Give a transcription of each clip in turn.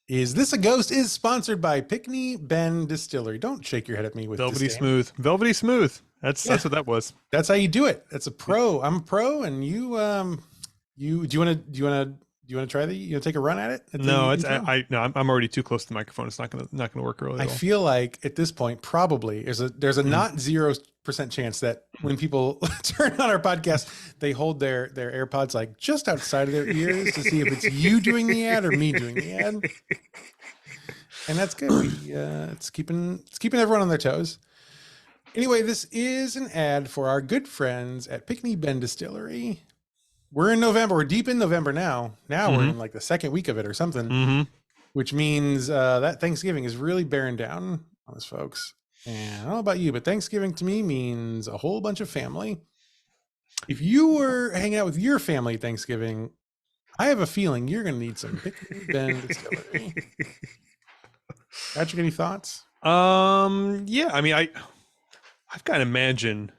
Is This a Ghost is sponsored by Pickney Bend Distillery. Don't shake your head at me with Velvety disdain. smooth. Velvety smooth. That's what that was. That's how you do it. That's a pro. I'm a pro, and you do you want to try the you want to take a run at it? At No, the it's intro? no, I'm already too close to the microphone. It's not gonna work really I at all. feel like at this point, probably there's a not 0% chance that when people turn on our podcast, they hold their AirPods like just outside of their ears to see if it's you doing the ad or me doing the ad. And that's good. It's keeping everyone on their toes. Anyway, this is an ad for our good friends at Pickney Bend Distillery. We're in November. We're deep in November now. Now we're in like the second week of it or something, which means that Thanksgiving is really bearing down on us folks. And I don't know about you, but Thanksgiving to me means a whole bunch of family. If you were hanging out with your family at Thanksgiving, I have a feeling you're going to need some Pickney Bend Distillery. Patrick, any thoughts? Yeah, I mean, I've got to imagine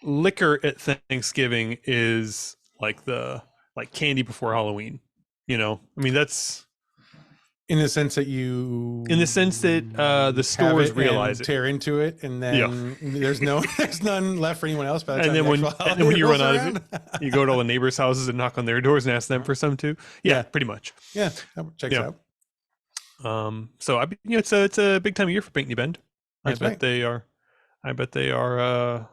liquor at Thanksgiving is like candy before Halloween. I mean, that's In the sense that the stores realize it. tear into it, and then there's none left for anyone else. By the time And then when you run out of it, you go to all the neighbors' houses and knock on their doors and ask them for some too. Yeah, pretty much. Yeah, that checks out. So it's a big time of year for Pickney Bend. That's right. They are. I bet they are.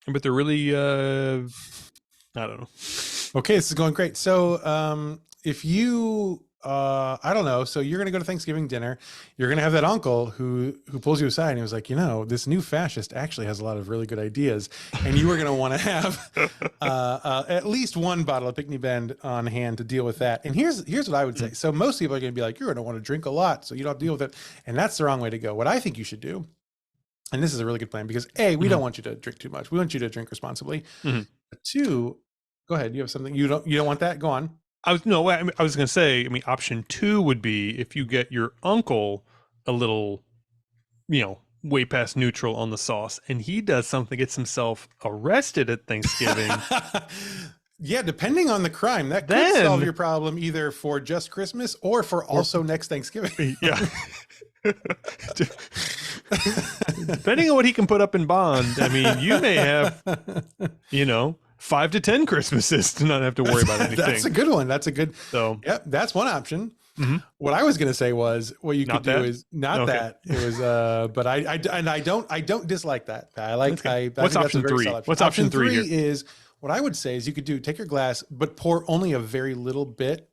But they're really. I don't know. Okay, this is going great. So, if you, I don't know, so you're going to go to Thanksgiving dinner, you're going to have that uncle who pulls you aside and he was like, this new fascist actually has a lot of really good ideas. And you were going to want to have at least one bottle of Pickney Bend on hand to deal with that. And here's what I would say. So most people are going to be like, you're going to want to drink a lot, so you don't have to deal with it. And that's the wrong way to go. What I think you should do, and this is a really good plan, because A, we don't want you to drink too much. We want you to drink responsibly. But two, go ahead. You have something you don't want that? Go on. I was going to say, option 2 would be if you get your uncle a little, way past neutral on the sauce, and he does something, gets himself arrested at Thanksgiving. Yeah, depending on the crime, that could solve your problem either for just Christmas or for also next Thanksgiving. Yeah. Depending on what he can put up in bond, you may have, 5 to 10 Christmases to not have to worry about anything. That's a good one. That's a good. So, yep, that's one option. What I was going to say was what you could do is not that. It was, but I don't dislike that. I what's option 3? What's option 3 here? Is what I would say is you could take your glass, but pour only a very little bit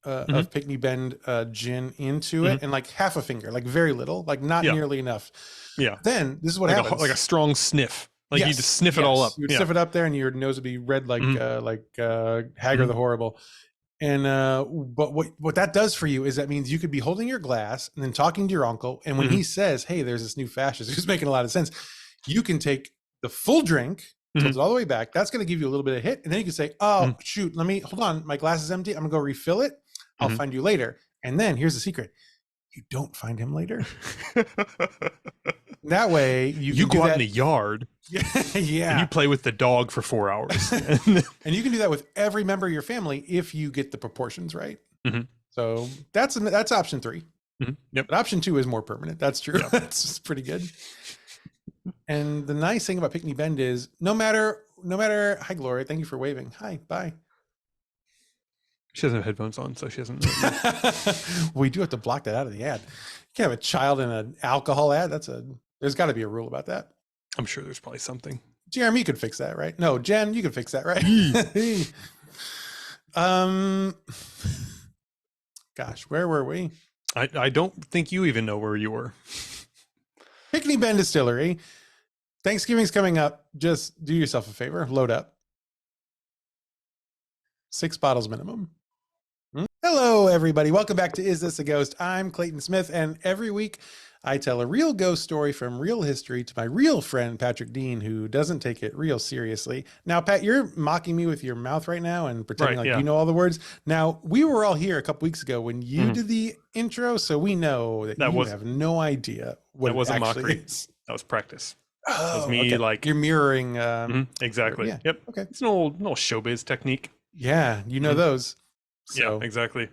of Pickney Bend gin into it, and like half a finger, like very little, like not nearly enough. Yeah. Then this is what happens. Like a strong sniff. Like you just sniff it all up. You sniff it up there, and your nose would be red like Hagar the Horrible. And but what that does for you is that means you could be holding your glass and then talking to your uncle, and when he says, "Hey, there's this new fascist who's making a lot of sense," you can take the full drink, tilt it all the way back. That's going to give you a little bit of hit, and then you can say, "Oh shoot, hold on, my glass is empty. I'm gonna go refill it. I'll find you later." And then here's the secret: you don't find him later. That way you go out in the yard. Yeah. And you play with the dog for 4 hours. And you can do that with every member of your family if you get the proportions right. So that's option 3. Yep. But option 2 is more permanent. That's true. Yep. That's pretty good. And the nice thing about Pickney Bend is no matter, hi Gloria, thank you for waving. Hi, bye. She doesn't have headphones on, so she doesn't. We do have to block that out of the ad. You can't have a child in an alcohol ad. There's got to be a rule about that. I'm sure there's probably something. Jeremy, you could fix that, right? No, Jen, you could fix that, right? Gosh, where were we? I don't think you even know where you were. Pickney Bend Distillery. Thanksgiving's coming up. Just do yourself a favor. Load up. 6 bottles minimum. Hello, everybody. Welcome back to Is This a Ghost? I'm Clayton Smith, and every week I tell a real ghost story from real history to my real friend, Patrick Dean, who doesn't take it real seriously. Now, Pat, you're mocking me with your mouth right now and pretending you know all the words. Now, we were all here a couple weeks ago when you did the intro, so we know that you have no idea what that wasn't mockery. Is. That was practice. Oh, that was me, you're mirroring. Exactly. Yeah. Yep. Okay. It's an old showbiz technique. Yeah, you know those. So. Yeah, exactly.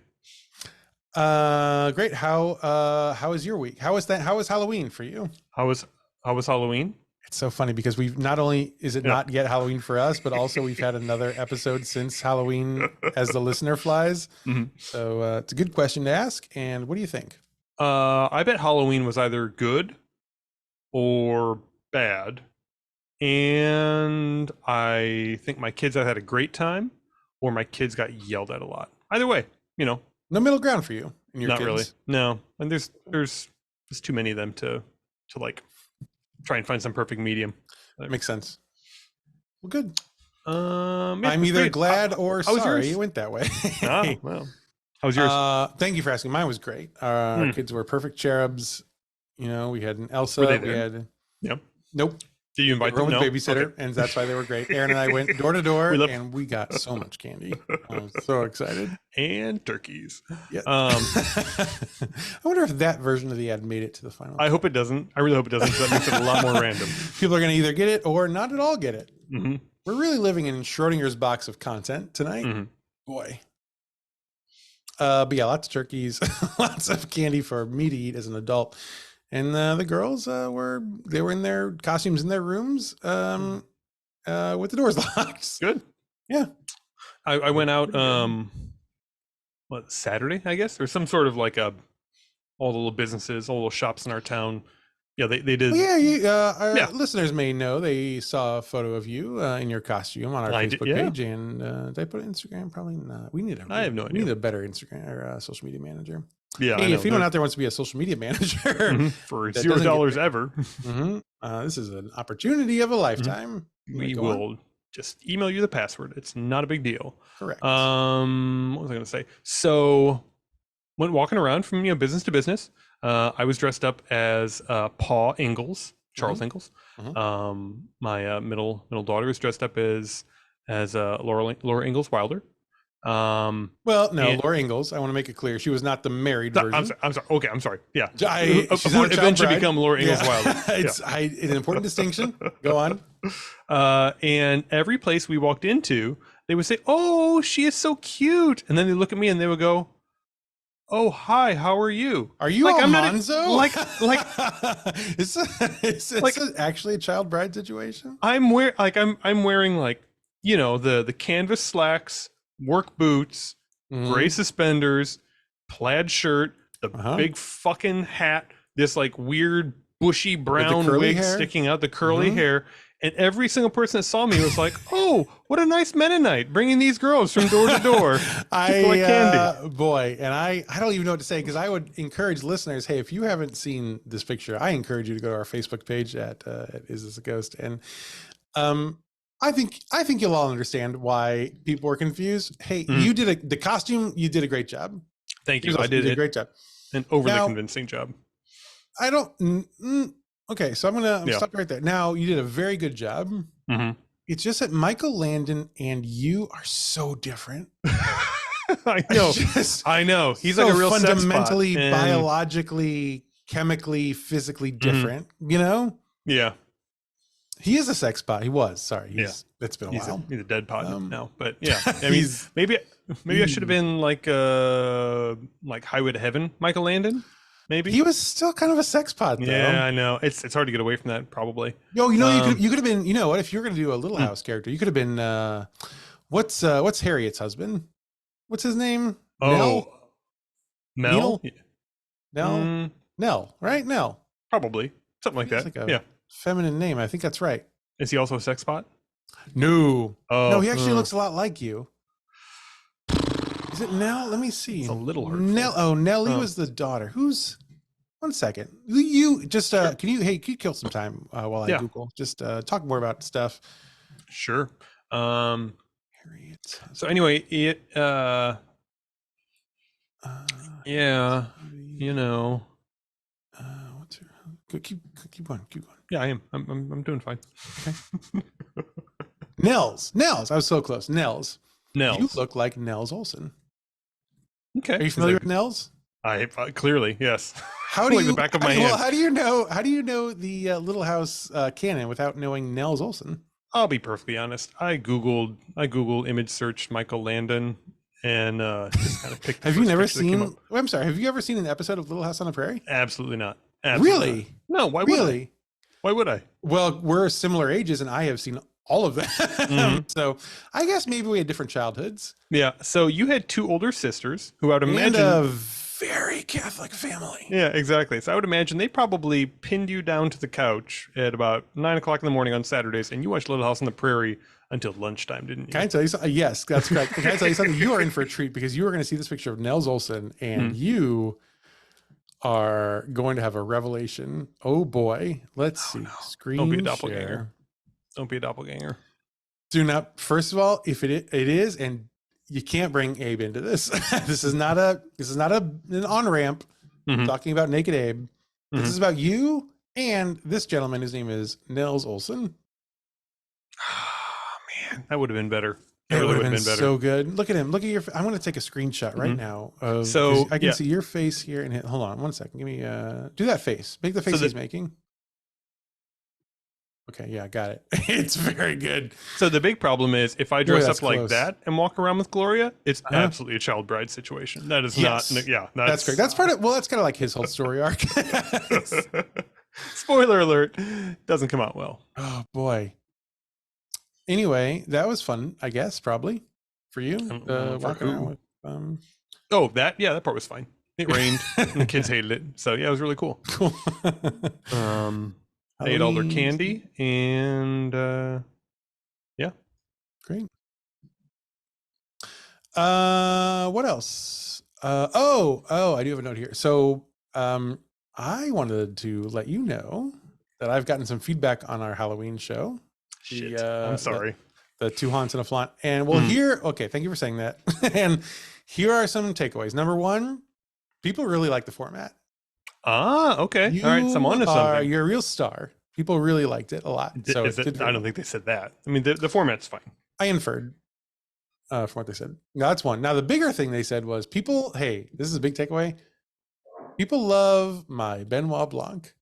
Great. How is your week? How was that? How was Halloween for you? How was Halloween? It's so funny because we've not only is it Yeah. not yet Halloween for us, but also we've had another episode since Halloween as the listener flies. Mhm. So it's a good question to ask. And what do you think? I bet Halloween was either good or bad. And I think my kids either had a great time or my kids got yelled at a lot. Either way, No middle ground for you and your not kids. really. No. And there's too many of them to like try and find some perfect medium. Makes sense. Well, good. Yeah, I'm it's either great. glad or how was sorry yours? it went that way. Ah, well. How was yours? Thank you for asking. Mine was great. Our kids were perfect cherubs. We had an Elsa. Were they We there? had Yep. nope. Did you They invite were them? with No. babysitter, Okay. and that's why they were great. Aaron and I went door to door, We love- and we got so much candy. I was so excited. And turkeys. Yeah. Um, I wonder if that version of the ad made it to the final. I hope it doesn't. I really hope it doesn't. 'Cause that makes it a lot more random. People are going to either get it or not at all get it. Hmm. We're really living in Schrodinger's box of content tonight. Hmm. Boy. But yeah, lots of turkeys, lots of candy for me to eat as an adult. And the girls were in their costumes in their rooms with the doors locked. Good. Yeah. I went out Saturday, I guess, or some sort of like all the little businesses, all the little shops in our town. Yeah, they did. Well, yeah, our Yeah. listeners may know they saw a photo of you in your costume on our I Facebook did, yeah. page, and did I put it on Instagram? Probably not. We need I have no We need idea. a better Instagram or social media manager. Yeah, I Hey, know. if anyone out there wants to be a social media manager, Mhm. For that $0 ever, this is an opportunity of a lifetime. we Go on. will just email you the password. It's not a big deal. Correct. What was I going to say? So, went walking around from business to business. I was dressed up as Paw Ingalls, Charles Ingalls. Mhm. My middle daughter was dressed up as Laura Ingalls Wilder. Well, no, and- Laura Ingalls. I want to make it clear she was not the married version. I'm sorry. Okay, I'm sorry. Yeah, She's who not would a child eventually bride. become Laura Ingalls Yeah. Wilder. It's an important distinction. Go on. And every place we walked into, they would say, "Oh, she is so cute," and then they look at me and they would go, "Oh, hi, how are you?" Are you Like, I'm not- Almanzo? like- is this actually a child bride situation? I'm wearing like the canvas slacks, work boots, gray suspenders, plaid shirt, the big fucking hat, this like weird bushy brown curly wig hair? sticking out, the curly hair. And every single person that saw me was like, "Oh, what a nice Mennonite, bringing these girls from door to door to collect candy." Boy, and I don't even know what to say, because I would encourage listeners, hey, if you haven't seen this picture, I encourage you to go to our Facebook page at Is This a Ghost? And I think you'll all understand why people were confused. Hey, you did the costume, you did a great job. Thank you. Here's I also- did you it. a great job. An overly Now- convincing job. I don't. Okay, so I'm gonna Yeah. stop right there. Now, you did a very good job. Mm-hmm. It's just that Michael Landon and you are so different. I know. Just I know. He's so like a real fundamentally, sex pot, and- biologically, chemically, physically different. Yeah. He is a sex pot. He was. Sorry, it's been a He's while. he's a dead pod now, but yeah. I mean, He's- maybe I should have been like Highway to Heaven, Michael Landon. Maybe He was still kind of a sex pot, though. Yeah, I know. It's hard to get away from that. Probably. Yo, you could have been. You know what? If you were going to do a Little House character, you could have been. What's Harriet's husband? What's his name? Oh, Mel. Nell? Nell, right? Nell. Probably something like It's that. like a Yeah. feminine name. I think that's right. Is he also a sex pot? No. Oh, No, he actually looks a lot like you. Is it Nell? Let me see. It's a little hurtful. Nellie Oh. was the daughter. Who's? One second. You just can you kill some time while I Yeah. Google? Just talk more about stuff. Sure. Harriet. So anyway, it yeah, What's her? Keep going. Keep going. yeah, I am. I'm doing fine. Nels. I was so close. Nels. Nels. You look like Nels Olson. Okay. Are you familiar with Nels? I clearly yes. How do Like you? the back of my Well, hand. how do you know? How do you know the Little House canon without knowing Nels Olson? I'll be perfectly honest. I googled image searched Michael Landon, and just kind of picked. Have you never seen? I'm sorry. Have you ever seen an episode of Little House on the Prairie? Absolutely not. Absolutely Really? Not. No. Why would I? Why would I? Well, we're similar ages, and I have seen all of them. Mm-hmm. So I guess maybe we had different childhoods. Yeah. So you had 2 older sisters who I would imagine and a very Catholic family. Yeah, exactly. So I would imagine they probably pinned you down to the couch at about 9 o'clock in the morning on Saturdays, and you watched Little House on the Prairie until lunchtime, didn't you? Can I tell you something? Yes, that's correct. Can I tell you something? You are in for a treat because you are going to see this picture of Nels Olson, and you are going to have a revelation. Oh boy. Let's see. No. Screen Don't be a share. doppelganger. Don't be a doppelganger. Do not. First of all, if it is, and you can't bring Abe into this. This is not an on ramp. Talking about naked Abe. This is about you and this gentleman. His name is Nels Olson. Oh man, that would have been better. It really would have been better. So good. Look at him. Look at your. I'm going to take a screenshot right now. So I can see your face here. And hold on 1 second. Give me. Do that face. Make the face he's making. Okay, yeah, got it. It's very good. So the big problem is if I dress up like that and walk around with Gloria, it's absolutely a child bride situation. That is not. Yeah, that's great. That's part of. Well, that's kind of like his whole story arc. Spoiler alert: doesn't come out well. Oh boy. Anyway, that was fun. I guess probably for you. Walking around with. Oh, that part was fine. It rained and the kids hated it. So yeah, it was really cool. Cool. They ate all their candy and yeah. Great. What else? I do have a note here. So I wanted to let you know that I've gotten some feedback on our Halloween show. Shit. I'm sorry. The 2 haunts and a flaunt. And well, okay, thank you for saying that. And here are some takeaways. Number 1, people really like the format. Okay. All right. So I'm on to something. You're a real star. People really liked it a lot. So I don't think they said that. I mean, the format's fine. I inferred from what they said. No, that's one. Now, the bigger thing they said was hey, this is a big takeaway. People love my Benoit Blanc.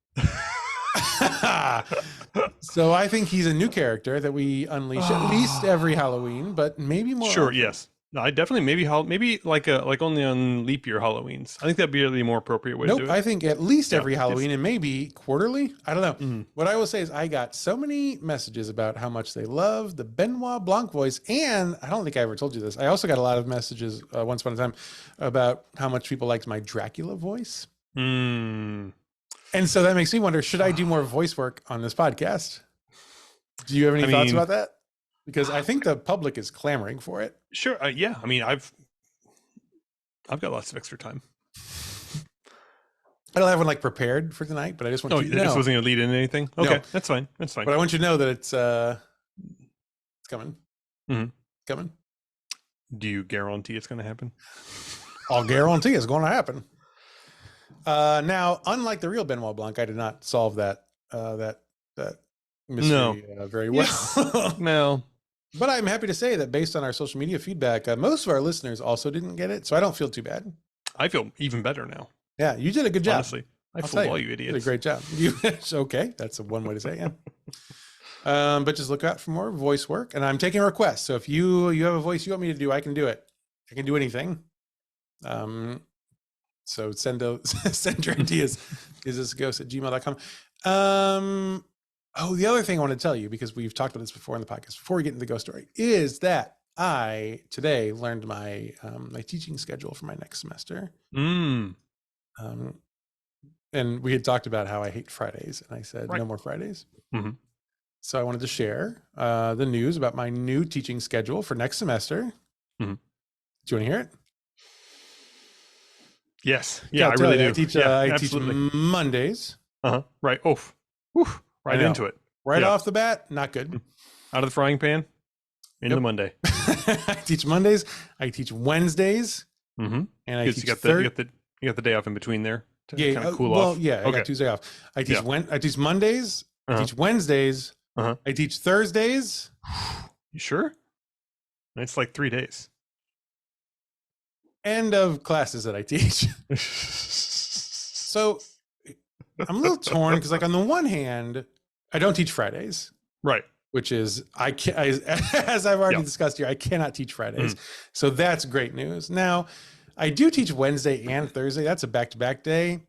So I think he's a new character that we unleash at least every Halloween, but maybe more. Sure. often. Yes. No, I definitely maybe like only on leap year Halloweens. I think that'd be the more appropriate way to do it. I think at least every Halloween and maybe quarterly. I don't know. What I will say is I got so many messages about how much they love the Benoit Blanc voice, and I don't think I ever told you this. I also got a lot of messages once upon a time about how much people liked my Dracula voice. And so that makes me wonder: should I do more voice work on this podcast? Do you have any thoughts about that? Because I think the public is clamoring for it. Sure. Yeah. I mean, I've got lots of extra time. I don't have one like prepared for tonight, but I just want you to know. This wasn't going to lead into anything? Okay. No. That's fine. But I want you to know that it's coming. Coming. Do you guarantee it's going to happen? I'll guarantee it's going to happen. Now, unlike the real Benoit Blanc, I did not solve that mystery very well. No. But I'm happy to say that based on our social media feedback, most of our listeners also didn't get it, so I don't feel too bad. I feel even better now. Yeah, you did a good job. Honestly, I fooled all you idiots. You did a great job. Okay, that's one way to say it. Yeah. But just look out for more voice work, and I'm taking requests. So if you have a voice you want me to do, I can do it. I can do anything. So send your ideas. isthis@gmail.com. The other thing I want to tell you, because we've talked about this before in the podcast, before we get into the ghost story, is that I today learned my my teaching schedule for my next semester. And we had talked about how I hate Fridays, and I said no more Fridays. So I wanted to share the news about my new teaching schedule for next semester. Do you want to hear it? Yes. Yeah, I really do. I teach Mondays. Right. Oof. Right into it. Right off the bat, not good. Out of the frying pan, into Monday. I teach Mondays. I teach Wednesdays. And I teach you got the day off in between there to kind of cool off. I got Tuesday off. I teach I teach Mondays. I teach Wednesdays. I teach Thursdays. You sure? It's like 3 days. End of classes that I teach. So I'm a little torn because, like, on the one hand, I don't teach Fridays. Right. which is as I've already discussed here, I cannot teach Fridays. So that's great news. Now, I do teach Wednesday and Thursday. That's a back-to-back day.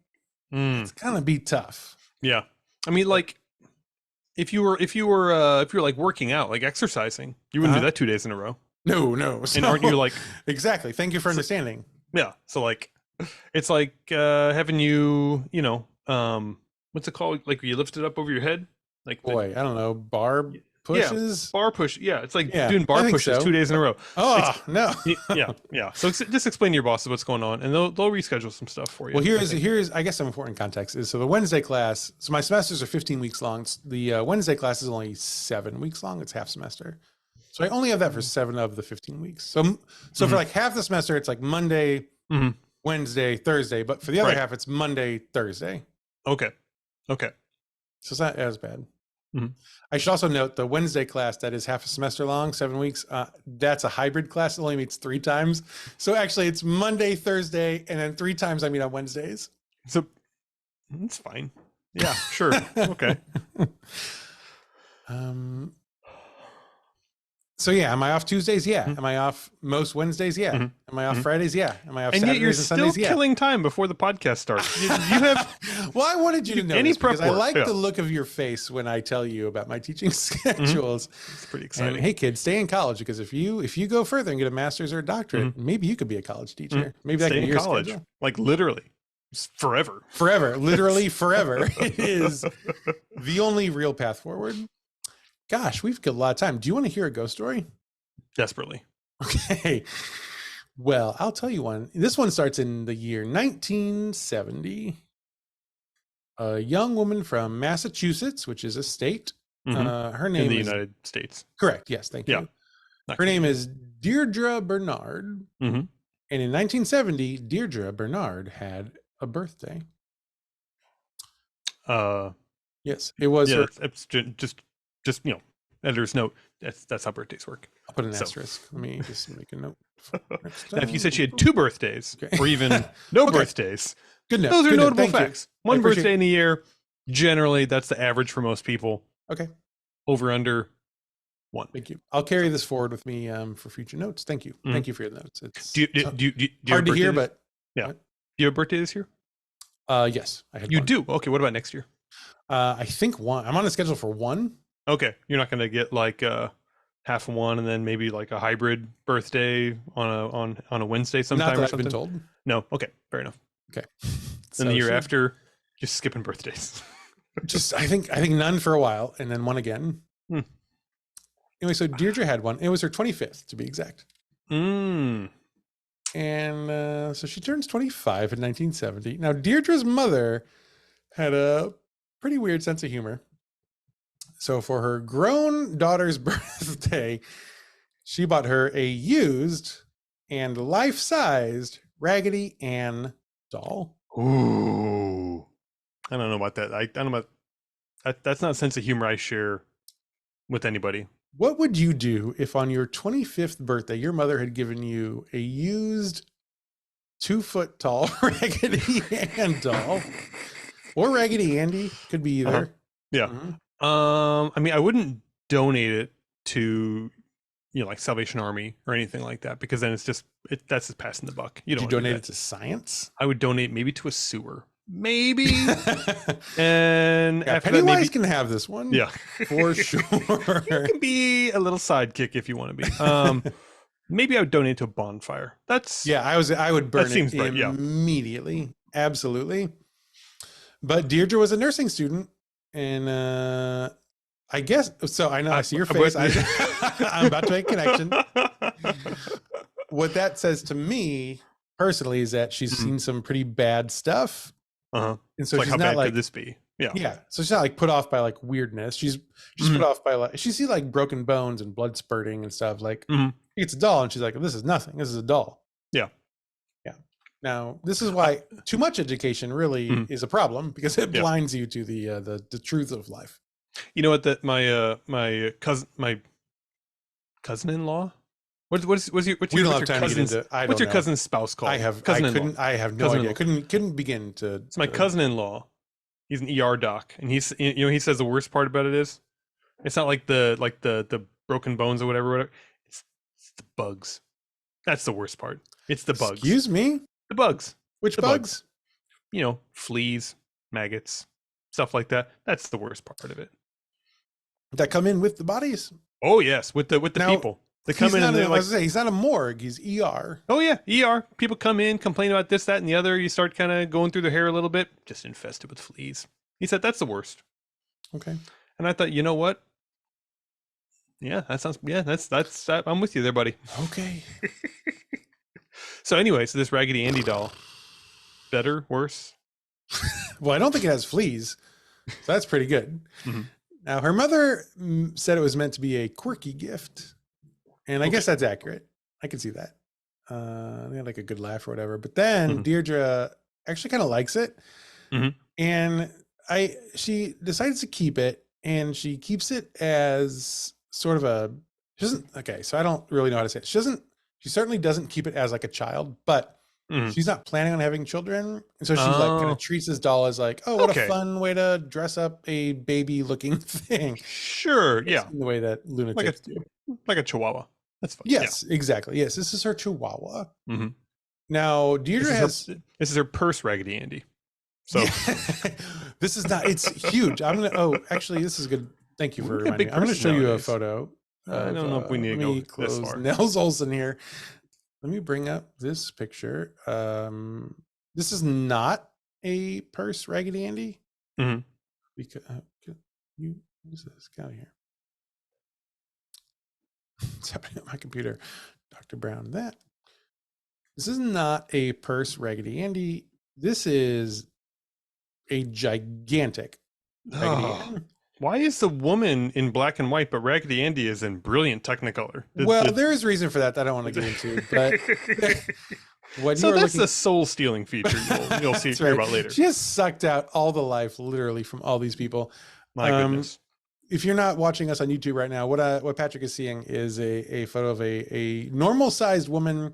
It's gonna be tough. Yeah. I mean, like if you were like working out, like exercising, you wouldn't do that 2 days in a row. No. So, and aren't you like exactly? Thank you for understanding. Yeah. So like it's like having you, what's it called? Like you lift it up over your head? Like I don't know, bar pushes? Yeah, bar push. Yeah, it's like doing bar pushes 2 days in a row. Oh, no. Yeah. So just explain to your bosses what's going on, and they'll reschedule some stuff for you. Well, here's I guess some important context is, so the Wednesday class, so my semesters are 15 weeks long. The Wednesday class is only 7 weeks long. It's half semester. So I only have that for 7 of the 15 weeks. So for like half the semester, it's like Monday, Wednesday, Thursday. But for the other half, it's Monday, Thursday. Okay. So it's not as bad. I should also note the Wednesday class that is half a semester long, 7 weeks. That's a hybrid class. It only meets 3 times. So actually it's Monday, Thursday, and then 3 times I meet on Wednesdays. So that's fine. Yeah, sure. Okay. So yeah, am I off Tuesdays? Yeah. Am I off most Wednesdays? Yeah. Am I off Fridays? Yeah. Am I off Saturdays yet you're and Sundays? still killing time before the podcast starts. You have well, I wanted you to know any this because prep I work, like the look of your face when I tell you about my teaching schedules. It's pretty exciting. And, hey kids, stay in college, because if you go further and get a master's or a doctorate, maybe you could be a college teacher. Maybe that stay could be in your college, schedule. like literally forever. Literally forever. It is the only real path forward. Gosh, we've got a lot of time. Do you want to hear a ghost story? Desperately. Okay. Well, I'll tell you one. This one starts in the year 1970. A young woman from Massachusetts, which is a state. Her name in the is United States. Correct. Yes. Thank you. Her name is Deirdre Bernard. And in 1970, Deirdre Bernard had a birthday. Yes, it was her. It's just editor's note. That's how birthdays work. I'll put an asterisk. Let me just make a note. Now, if you said she had 2 birthdays, or even no birthdays, good enough. Those are good notable enough. facts. One birthday in a year, generally, that's the average for most people. Okay. Over under 1. Thank you. I'll carry this forward with me for future notes. Thank you. Thank you for your notes. It's do you hard to hear, but yeah. Do you have a birthday this year? Yes, I had. You one. do. Okay. What about next year? I think 1. I'm on a schedule for 1. Okay, you're not going to get like half one and then maybe like a hybrid birthday on a Wednesday sometime. Not that or I've something? been told. No. Okay. Fair enough. Okay. And the year after, just skipping birthdays. I think none for a while, and then 1 again. Anyway, so Deirdre had one. It was her 25th, to be exact. And so she turns 25 in 1970. Now, Deirdre's mother had a pretty weird sense of humor. So for her grown daughter's birthday, she bought her a used and life-sized Raggedy Ann doll. Ooh. I don't know about that. I don't know about that. That's not a sense of humor I share with anybody. What would you do if on your 25th birthday, your mother had given you a used 2-foot tall Raggedy Ann doll? Or Raggedy Andy, could be either. Yeah. I mean, I wouldn't donate it to, like Salvation Army or anything like that, because then that's just passing the buck. You don't donate it to science? I would donate maybe to a sewer, maybe. And after Pennywise that, maybe can have this one. Yeah, for sure. You can be a little sidekick if you want to be. Maybe I would donate to a bonfire. I would burn it immediately. Absolutely. But Deirdre was a nursing student. And I guess so. I know. I see your face. I'm about to make a connection. What that says to me personally is that she's seen some pretty bad stuff, and so like, she's how not bad like could this be? Yeah. So she's not like put off by like weirdness. She's put off by like she sees like broken bones and blood spurting and stuff. Like it's a doll, and she's like, "This is nothing. This is a doll." Yeah. Now, this is why too much education really is a problem, because it blinds you to the truth of life. You know what? That my cousin-in-law. What's your cousin's spouse called? I have no idea. Couldn't begin to. It's my cousin-in-law. He's an ER doc, and he says the worst part about it is It's not like the broken bones or whatever. It's the bugs. That's the worst part. It's the bugs. Excuse me? The bugs. Which The bugs? You know, fleas, maggots, stuff like that. That's the worst part of it. That come in with the bodies? Oh yes, with the Now, people. They come in and they're like, he's not a morgue, he's ER. oh yeah, ER. People come in, complain about this, that, and the other. You start kind of going through their hair a little bit, just infested with fleas. He said that's the worst. Okay. And I thought, you know what? Yeah, that sounds. Yeah, that's. I'm with you there, buddy. Okay. So anyway, so this Raggedy Andy doll, better, worse? Well, I don't think it has fleas, so that's pretty good. Mhm. Now, her mother said it was meant to be a quirky gift, and I guess that's accurate. I can see that. They had like a good laugh or whatever. But then Deirdre actually kind of likes it, and she decides to keep it, and she keeps it as sort of a. She doesn't. Okay, so I don't really know how to say it. She doesn't. She certainly doesn't keep it as like a child, but she's not planning on having children. And so she like kind of treats this doll as like, oh, what a fun way to dress up a baby looking thing. Sure. Yeah. The way that lunatics do. Like a chihuahua. That's fine. Yes, exactly. Yes. This is her chihuahua. Mm-hmm. Now Deirdre this is her purse Raggedy Andy. So this is not, it's huge. Actually this is good. Thank you for reminding me. I'm going to show you a photo. I don't know if we need to go this far. Nels Olson here. Let me bring up this picture. This is not a purse Raggedy Andy. Because you use this. Get out of here. What's happening on my computer? Dr. Brown. This is not a purse Raggedy Andy. This is a gigantic Raggedy Ann. Why is the woman in black and white, but Raggedy Andy is in brilliant Technicolor? Well, there is reason for that I don't want to get into, but that's the soul-stealing feature you'll see hear about later. She has sucked out all the life, literally, from all these people. My goodness. If you're not watching us on YouTube right now, what Patrick is seeing is a photo of a normal-sized woman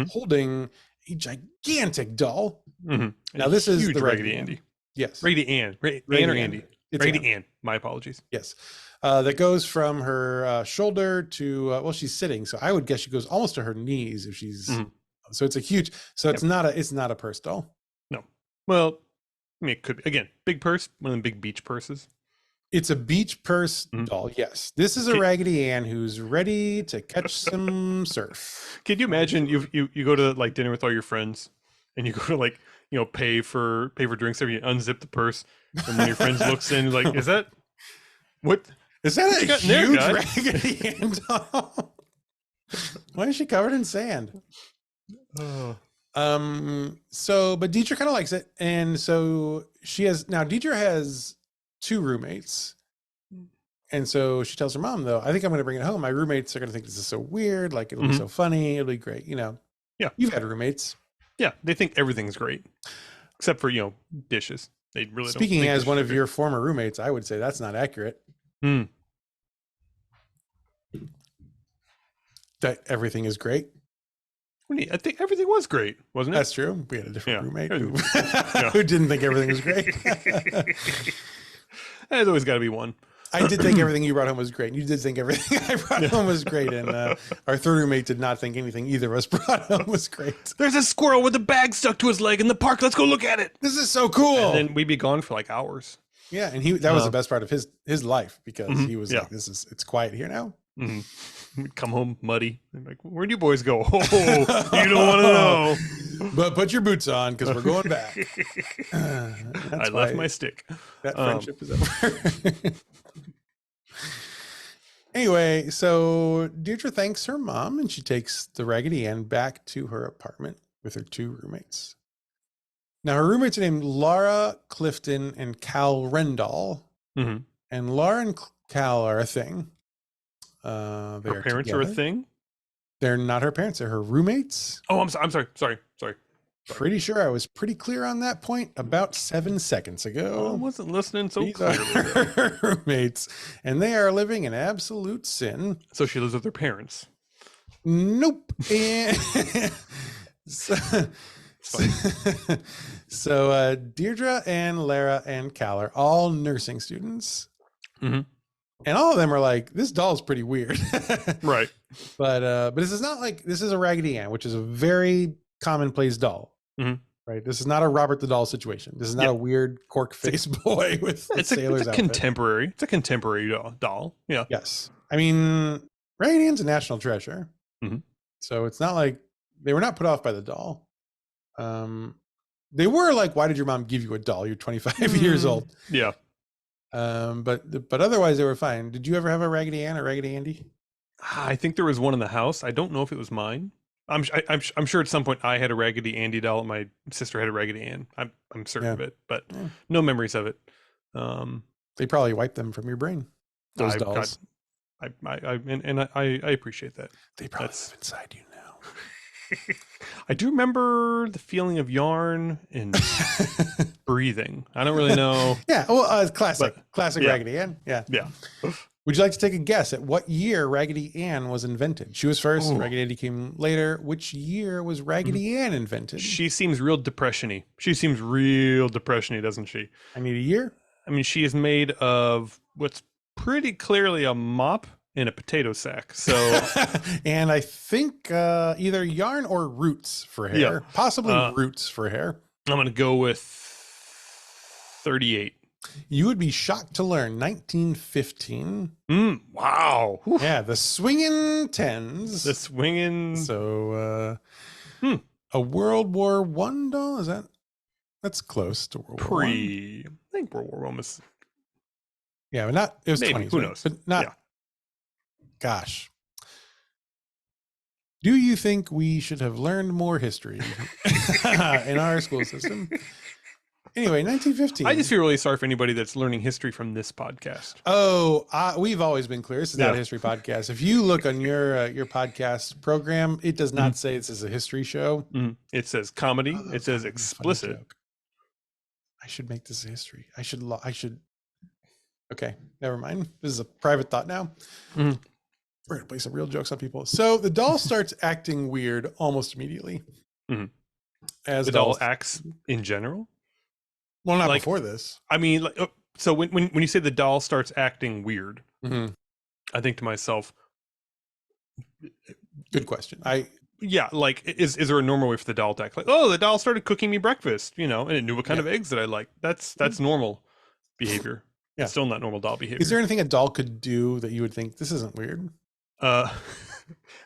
holding a gigantic doll. Now, this is the Raggedy Andy. Yes. Raggedy Ann. Ann or Andy? Raggedy Ann. My apologies. Yes. That goes from her shoulder to, well, she's sitting. So I would guess she goes almost to her knees if she's, so it's a huge, so it's not a purse doll. No. Well, I mean, it could be, again, big purse, one of them big beach purses. It's a beach purse doll. Yes. This is a Raggedy Ann who's ready to catch some surf. Can you imagine you go to like dinner with all your friends and you go to like, pay for drinks, you unzip the purse, and then your friends looks in like, is that a huge Raggedy Ann doll? Why is she covered in sand? But Deirdre kind of likes it, and so Deirdre has 2 roommates, and so she tells her mom, though, I think I'm going to bring it home. My roommates are going to think this is so weird, like it'll be so funny, it'll be great, Yeah, you've had roommates. Yeah, they think everything's great, except for dishes. They really Speaking don't as one of your former roommates, I would say that's not accurate. That everything is great. I think everything was great, wasn't it? That's true. We had a different roommate who didn't think everything was great. There's always got to be one. I did think everything you brought home was great. You did think everything I brought home was great. And our third roommate did not think anything either of us brought home was great. There's a squirrel with a bag stuck to his leg in the park. Let's go look at it. This is so cool. And then we'd be gone for like hours. Yeah. And that was the best part of his life, because he was like, it's quiet here now. We'd come home muddy. I'm like, where'd you boys go? Oh, you don't want to know. But put your boots on, because we're going back. I left my stick. That friendship is over. Anyway, so Deirdre thanks her mom, and she takes the Raggedy Ann back to her apartment with her 2 roommates. Now, her roommates are named Laura Clifton and Cal Rendall. And Laura and Cal are a thing. Her parents are a thing? They're not her parents. They're her roommates. Oh, I'm sorry. Pretty sure I was pretty clear on that point about 7 seconds ago. I wasn't listening so These clearly. are her roommates, and they are living in absolute sin. So she lives with her parents. Nope. And so Deirdre and Lara and Cal are all nursing students. And all of them are like, this doll is pretty weird. Right. But this is not like, this is a Raggedy Ann, which is a very commonplace doll. Mhm. Right. This is not a Robert the Doll situation. This is not a weird cork face boy with a sailor's outfit. Contemporary. It's a contemporary doll. Yeah. Yes. I mean, Raggedy Ann's a national treasure. Mhm. So it's not like they were not put off by the doll. They were like, why did your mom give you a doll? You're 25 years old. Yeah. But otherwise they were fine. Did you ever have a Raggedy Ann or Raggedy Andy? I think there was one in the house. I don't know if it was mine. I'm sure at some point I had a Raggedy Andy doll. And my sister had a Raggedy Ann. I'm certain of it, but no memories of it. They probably wiped them from your brain. Those dolls. I appreciate that. They probably live inside you now. I do remember the feeling of yarn and breathing. I don't really know. Yeah. Well, classic Raggedy Ann. Yeah. Yeah. Would you like to take a guess at what year Raggedy Ann was invented? She was first. Ooh. Raggedy Andy came later. Which year was Raggedy Ann invented? She seems real depression-y. She seems real depression-y, doesn't she? I need a year. I mean, she is made of what's pretty clearly a mop and a potato sack. So, and I think either yarn or roots for hair. Possibly roots for hair. I'm going to go with 38. You would be shocked to learn 1915. Wow. Whew. Yeah, the swinging tens. The swinging. So, a World War I doll? That's close to World War I. I think World War I was. Yeah, but not, it was maybe, 20s. Who knows? But not, gosh. Do you think we should have learned more history in our school system? Anyway, 1915. I just feel really sorry for anybody that's learning history from this podcast. Oh, we've always been clear. This is not a history podcast. If you look on your podcast program, it does not say this is a history show. It says comedy. It says explicit. I should make this a history. I should. Okay, never mind. This is a private thought now. We're gonna play some real jokes on people. So the doll starts acting weird almost immediately. As the doll acts in general. Well, not before this. I mean, so when you say the doll starts acting weird, I think to myself, good question. Like, is there a normal way for the doll to act? Like, oh, the doll started cooking me breakfast, and it knew what kind of eggs that I like. That's normal behavior. Yeah, still not normal doll behavior. Is there anything a doll could do that you would think this isn't weird?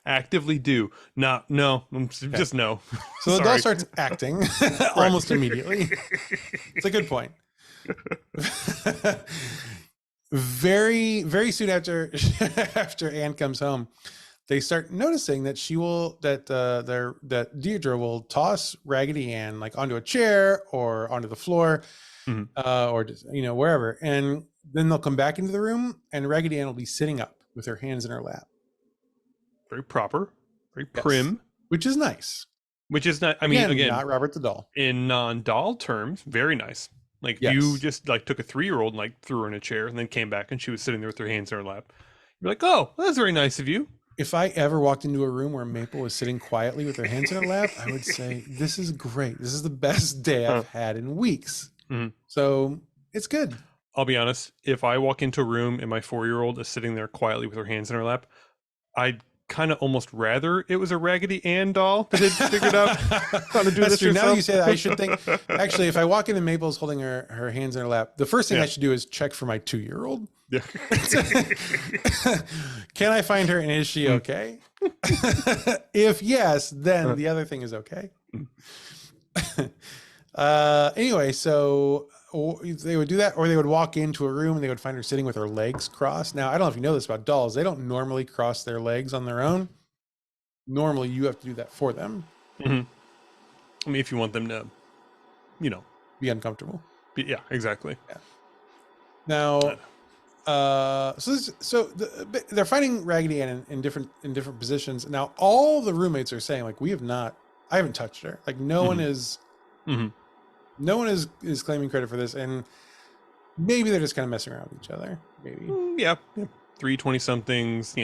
Actively do not. No, just no. So the doll starts acting almost immediately. It's a good point. Very, very soon after Anne comes home, they start noticing that that Deirdre will toss Raggedy Ann like onto a chair or onto the floor, or just, wherever, and then they'll come back into the room, and Raggedy Ann will be sitting up with her hands in her lap. Very proper, very prim, which is nice. Which is not. I mean, again, not Robert the Doll. In non-doll terms, very nice. Like you just like took a 3-year-old and like threw her in a chair, and then came back and she was sitting there with her hands in her lap. You're like, oh, well, that's very nice of you. If I ever walked into a room where Maple was sitting quietly with her hands in her lap, I would say, this is great. This is the best day I've had in weeks. So it's good. I'll be honest. If I walk into a room and my 4-year-old is sitting there quietly with her hands in her lap, I'd kind of almost rather it was a Raggedy Ann doll that had figured out how to do this true. herself. Now you say that, I should think, actually, if I walk into Maple's holding her hands in her lap, the first thing I should do is check for my 2-year-old. Yeah. Can I find her and is she okay? If yes, then the other thing is okay. Anyway, so they would do that, or they would walk into a room and they would find her sitting with her legs crossed. Now, I don't know if you know this about dolls. They don't normally cross their legs on their own. Normally, you have to do that for them. I mean, if you want them to, be uncomfortable. Yeah, exactly. Yeah. Now, they're finding Raggedy Ann in different positions. Now, all the roommates are saying, like, I haven't touched her. Like, no one is. No one is claiming credit for this, and maybe they're just kind of messing around with each other. Maybe. 320-somethings,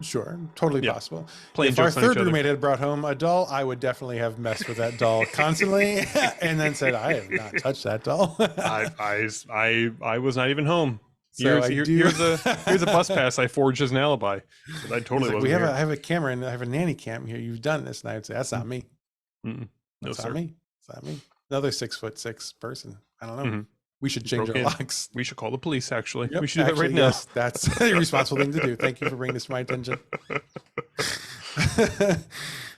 Sure, totally possible. Playing if our third roommate had brought home a doll, I would definitely have messed with that doll constantly, and then said, "I have not touched that doll." I was not even home. So here's a bus pass I forged as an alibi. But I totally wasn't here. I have a camera and I have a nanny cam here. You've done this, and I would say that's not me. No, That's sir. not me. It's not me. Another 6'6" person. I don't know. Mhm. We should change our locks. We should call the police. Actually, Yep, we should do that right now. yes, that's the responsible thing to do. Thank you for bringing this to my attention.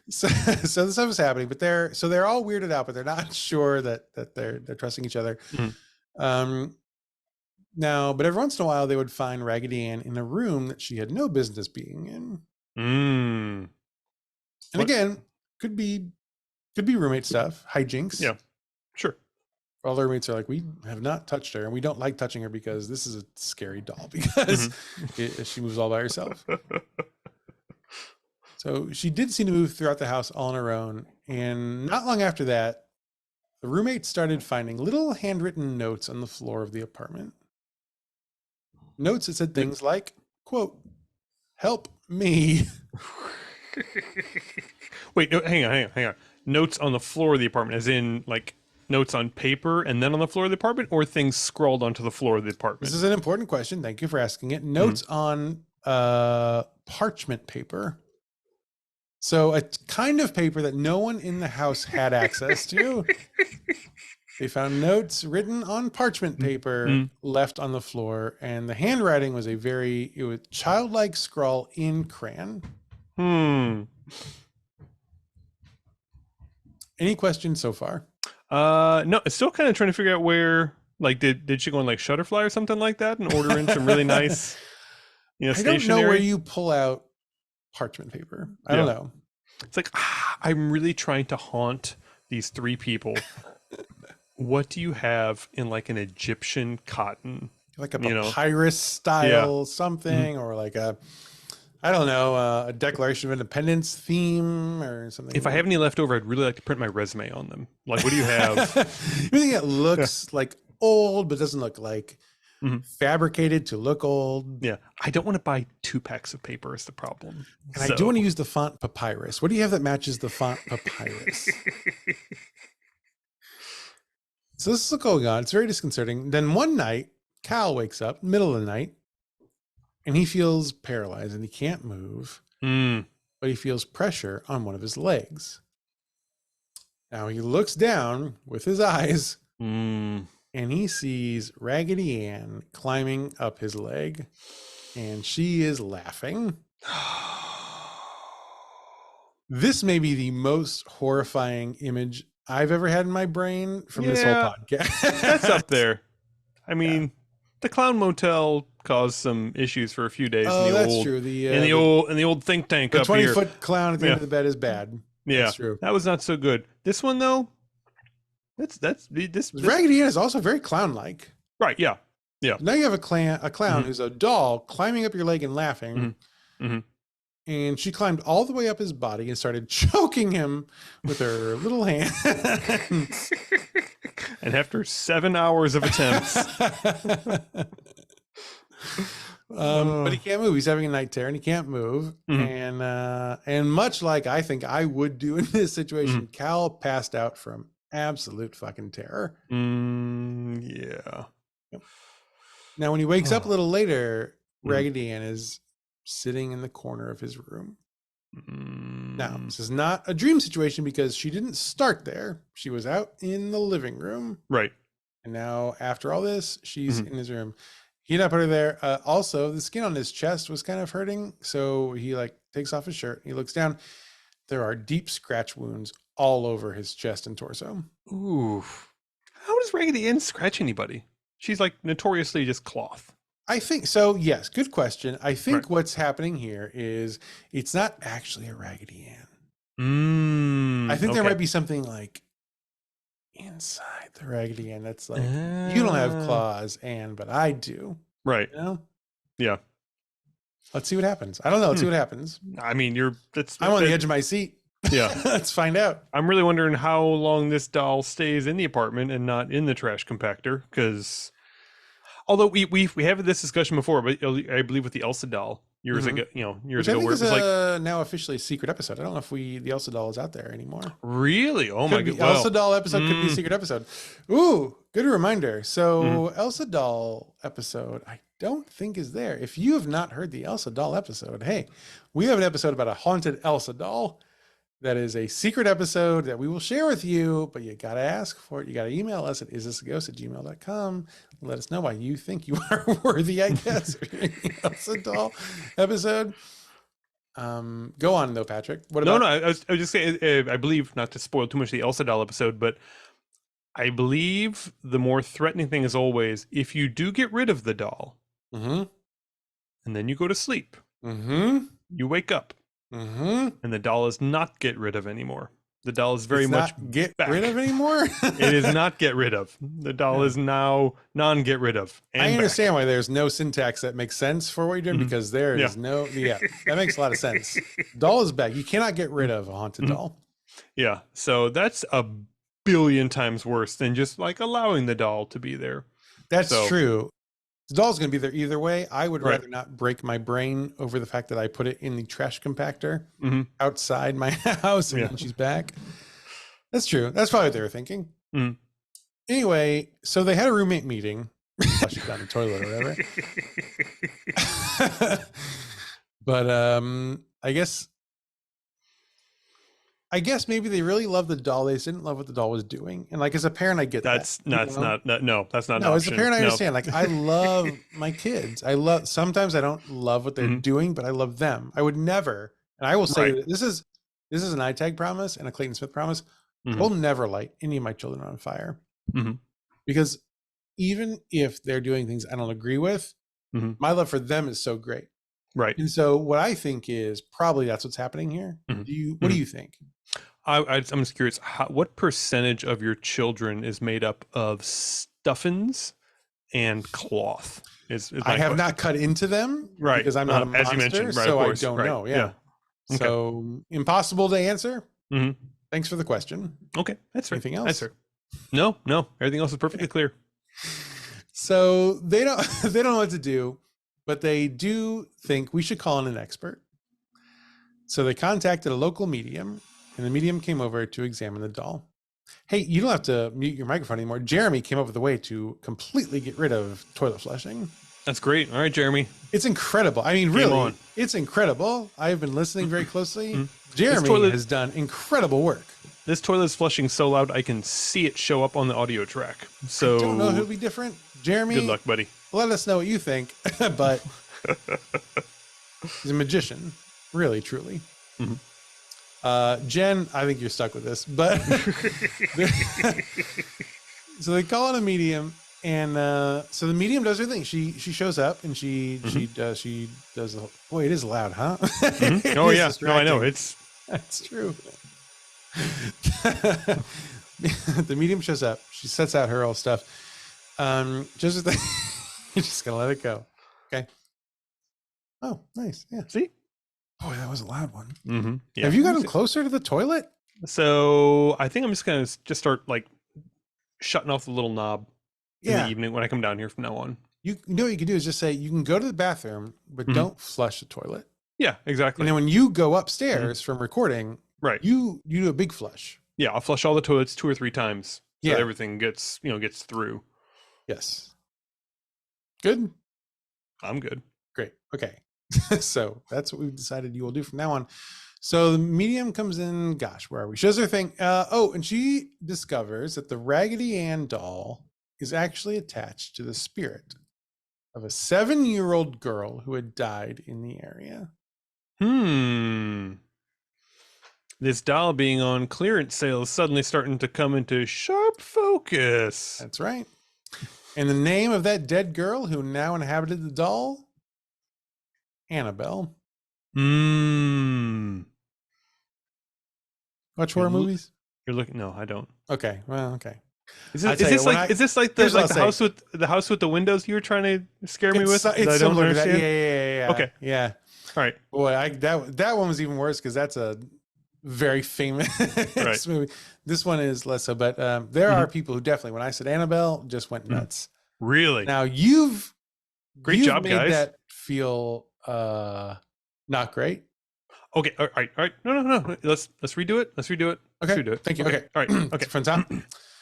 So this stuff is happening, but they're all weirded out, but they're not sure that they're trusting each other. Mhm. Now, but every once in a while, they would find Raggedy Ann in a room that she had no business being in. And again, could be roommate stuff, hijinks. Yeah, sure. All their roommates are like, we have not touched her, and we don't like touching her because this is a scary doll because she moves all by herself. So she did seem to move throughout the house all on her own. And not long after that, the roommates started finding little handwritten notes on the floor of the apartment. Notes that said things like, quote, "Help me." Wait, no, hang on. Notes on the floor of the apartment, as in like notes on paper and then on the floor of the apartment, or things scrawled onto the floor of the apartment? This is an important question. Thank you for asking it. Notes on parchment paper. So a kind of paper that no one in the house had access to. They found notes written on parchment paper left on the floor, and the handwriting was it was childlike scrawl in crayon. Any questions so far? No, it's still kind of trying to figure out where, like, did she go on like Shutterfly or something like that and order in some really nice, stationery? I don't know where you pull out parchment paper. I don't know. It's like, I'm really trying to haunt these three people. What do you have in like an Egyptian cotton? Like a papyrus style something, or like a Declaration of Independence theme or something. If I have any left over, I'd really like to print my resume on them. Like, what do you have? Anything that looks like old, but doesn't look like fabricated to look old. Yeah. I don't want to buy 2 packs of paper is the problem. And I do want to use the font papyrus. What do you have that matches the font papyrus? So this is going on. It's very disconcerting. Then one night, Cal wakes up, middle of the night, and he feels paralyzed and he can't move, but he feels pressure on one of his legs. Now he looks down with his eyes and he sees Raggedy Ann climbing up his leg, and she is laughing. This may be the most horrifying image I've ever had in my brain from this whole podcast. That's up there. I mean, the Clown Motel caused some issues for a few days. Oh, that's true. In the old think tank up here. The 20-foot clown at the end of the bed is bad. Yeah, that's true. That was not so good. This one though, this Raggedy Ann is also very clown-like. Right? Yeah. Now you have a clown who's a doll climbing up your leg and laughing. And she climbed all the way up his body and started choking him with her little hands. And after 7 hours of attempts. But he can't move. He's having a night terror and he can't move. And much like I think I would do in this situation, Cal passed out from absolute fucking terror. Yeah. Now, when he wakes up a little later, Raggedy Ann is sitting in the corner of his room. Now, this is not a dream situation because she didn't start there. She was out in the living room. Right. And now, after all this, she's in his room. He did not put her there. Also, the skin on his chest was kind of hurting. So he takes off his shirt. He looks down. There are deep scratch wounds all over his chest and torso. Ooh. How does Raggedy Ann scratch anybody? She's like notoriously just cloth. I think so. Yes. Good question. I think what's happening here is it's not actually a Raggedy Ann. I think there might be something like inside the Raggedy Ann that's like, you don't have claws, Ann, but I do. Right. You know? Yeah. Let's see what happens. I don't know. Let's see what happens. I mean, I'm on the edge of my seat. Yeah. Let's find out. I'm really wondering how long this doll stays in the apartment and not in the trash compactor, because although we have this discussion before, but I believe with the Elsa doll years ago, Which I think where it is was like now officially a secret episode. I don't know if the Elsa doll is out there anymore. Really? Oh my god! Elsa doll episode could be a secret episode. Ooh, good reminder. So Elsa doll episode, I don't think is there. If you have not heard the Elsa doll episode, hey, we have an episode about a haunted Elsa doll. That is a secret episode that we will share with you, but you got to ask for it. You got to email us at isthisaghost@gmail.com. Let us know why you think you are worthy, I guess, of hearing the Elsa doll episode. Go on though, Patrick. What about? No, I was just saying, I believe, not to spoil too much of the Elsa doll episode, but I believe the more threatening thing is always if you do get rid of the doll Mm-hmm. and then you go to sleep, Mm-hmm. you wake up Mm-hmm. and the doll is not get rid of anymore. The doll is very It's much not get back. rid of anymore. It is not get rid of. The doll is now non-get rid of. And I back. understand why there's no syntax that makes sense for what you're doing because there is no, that makes a lot of sense. Doll is back. You cannot get rid of a haunted doll. Yeah. So that's a billion times worse than just like allowing the doll to be there. That's So- true. The doll's going to be there either way. I would Right. rather not break my brain over the fact that I put it in the trash compactor Mhm. outside my house and Yeah. then she's back. That's true. That's probably what they were thinking. Mhm. Anyway, so they had a roommate meeting. Flush it down the toilet or whatever. But I guess maybe they really loved the doll. They just didn't love what the doll was doing. And like as a parent, I get That's that. you know? no, that's not. No, an as a option. parent, I No. understand. Like I love my kids. Sometimes I don't love what they're Mhm. doing, but I love them. I would never, and I will say Right. that this is an iTag promise and a Clayton Smith promise. Mhm. I will never light any of my children on fire. Mhm. Because even if they're doing things I don't agree with, Mhm. my love for them is so great. Right. And so what I think is probably that's what's happening here. Mhm. What do you think? I'm just curious. What percentage of your children is made up of stuffins and cloth? Is I my have question. not cut into them Right. because I'm not a As monster, you mentioned, right, so of I course, don't right, know. yeah. Yeah. Okay. So impossible to answer. Mhm. Thanks for the question. Okay, that's fair. Anything else? That's fair. No, everything else is perfectly clear. So they don't they don't know what to do, but they do think we should call in an expert. So they contacted a local medium, and the medium came over to examine the doll. Hey, you don't have to mute your microphone anymore. Jeremy came up with a way to completely get rid of toilet flushing. That's great. All right, Jeremy. It's incredible. I mean, Game really, on. it's incredible. I've been listening very closely. Mhm. Jeremy toilet- has done incredible work. This toilet is flushing so loud I can see it show up on the audio track. So Don't know who'll be different. Jeremy, good luck, buddy. let us know what you think. But he's a magician, really, truly. Mhm. Jen, I think you're stuck with this, but so they call in a medium, and so the medium does her thing. She shows up and she does the whole, boy, it is loud, huh? Mhm. It Oh is yeah, no, I know distracting. it's That's true. The medium shows up. She sets out her old stuff. Just you're just gonna let it go. Okay. Oh, nice. Yeah. see. Boy, that was a loud one. Mm-hmm. Yeah. Have you gotten closer to the toilet? So I think I'm just gonna just start like shutting off the little knob in Yeah. the evening when I come down here from now on. You know what you can do is just say you can go to the bathroom, but Mhm. don't flush the toilet. Yeah, exactly. And then when you go upstairs from recording, Right. you do a big flush. Yeah, I'll flush all the toilets 2 or 3 times so Yeah. that everything gets gets through. Yes. Good. I'm good. Great. Okay. So that's what we've decided you will do from now on. So the medium comes in, gosh, where are we? Shows her thing. And she discovers that the Raggedy Ann doll is actually attached to the spirit of a 7-year-old girl who had died in the area. This doll being on clearance sale is suddenly starting to come into sharp focus. That's right. And the name of that dead girl who now inhabited the doll? Annabelle. Watch horror You're movies? You're looking. No, I don't. Okay. Well, okay. Is I this, tell is you, this when like I- is this like here's the what I'll house with the windows you were trying to scare me with? It's that I don't similar to that. understand. Yeah. Okay. Yeah. All right. Boy, that one was even worse because that's a very famous Right. movie. This one is less so, but there are people who definitely, when I said Annabelle, just went nuts. Really? Now you've Job, made guys. that feel not great. Okay. All right. No. Let's redo it. Let's redo it. Okay. Let's redo it. Thank you. Okay. Okay. All right. Okay. From top.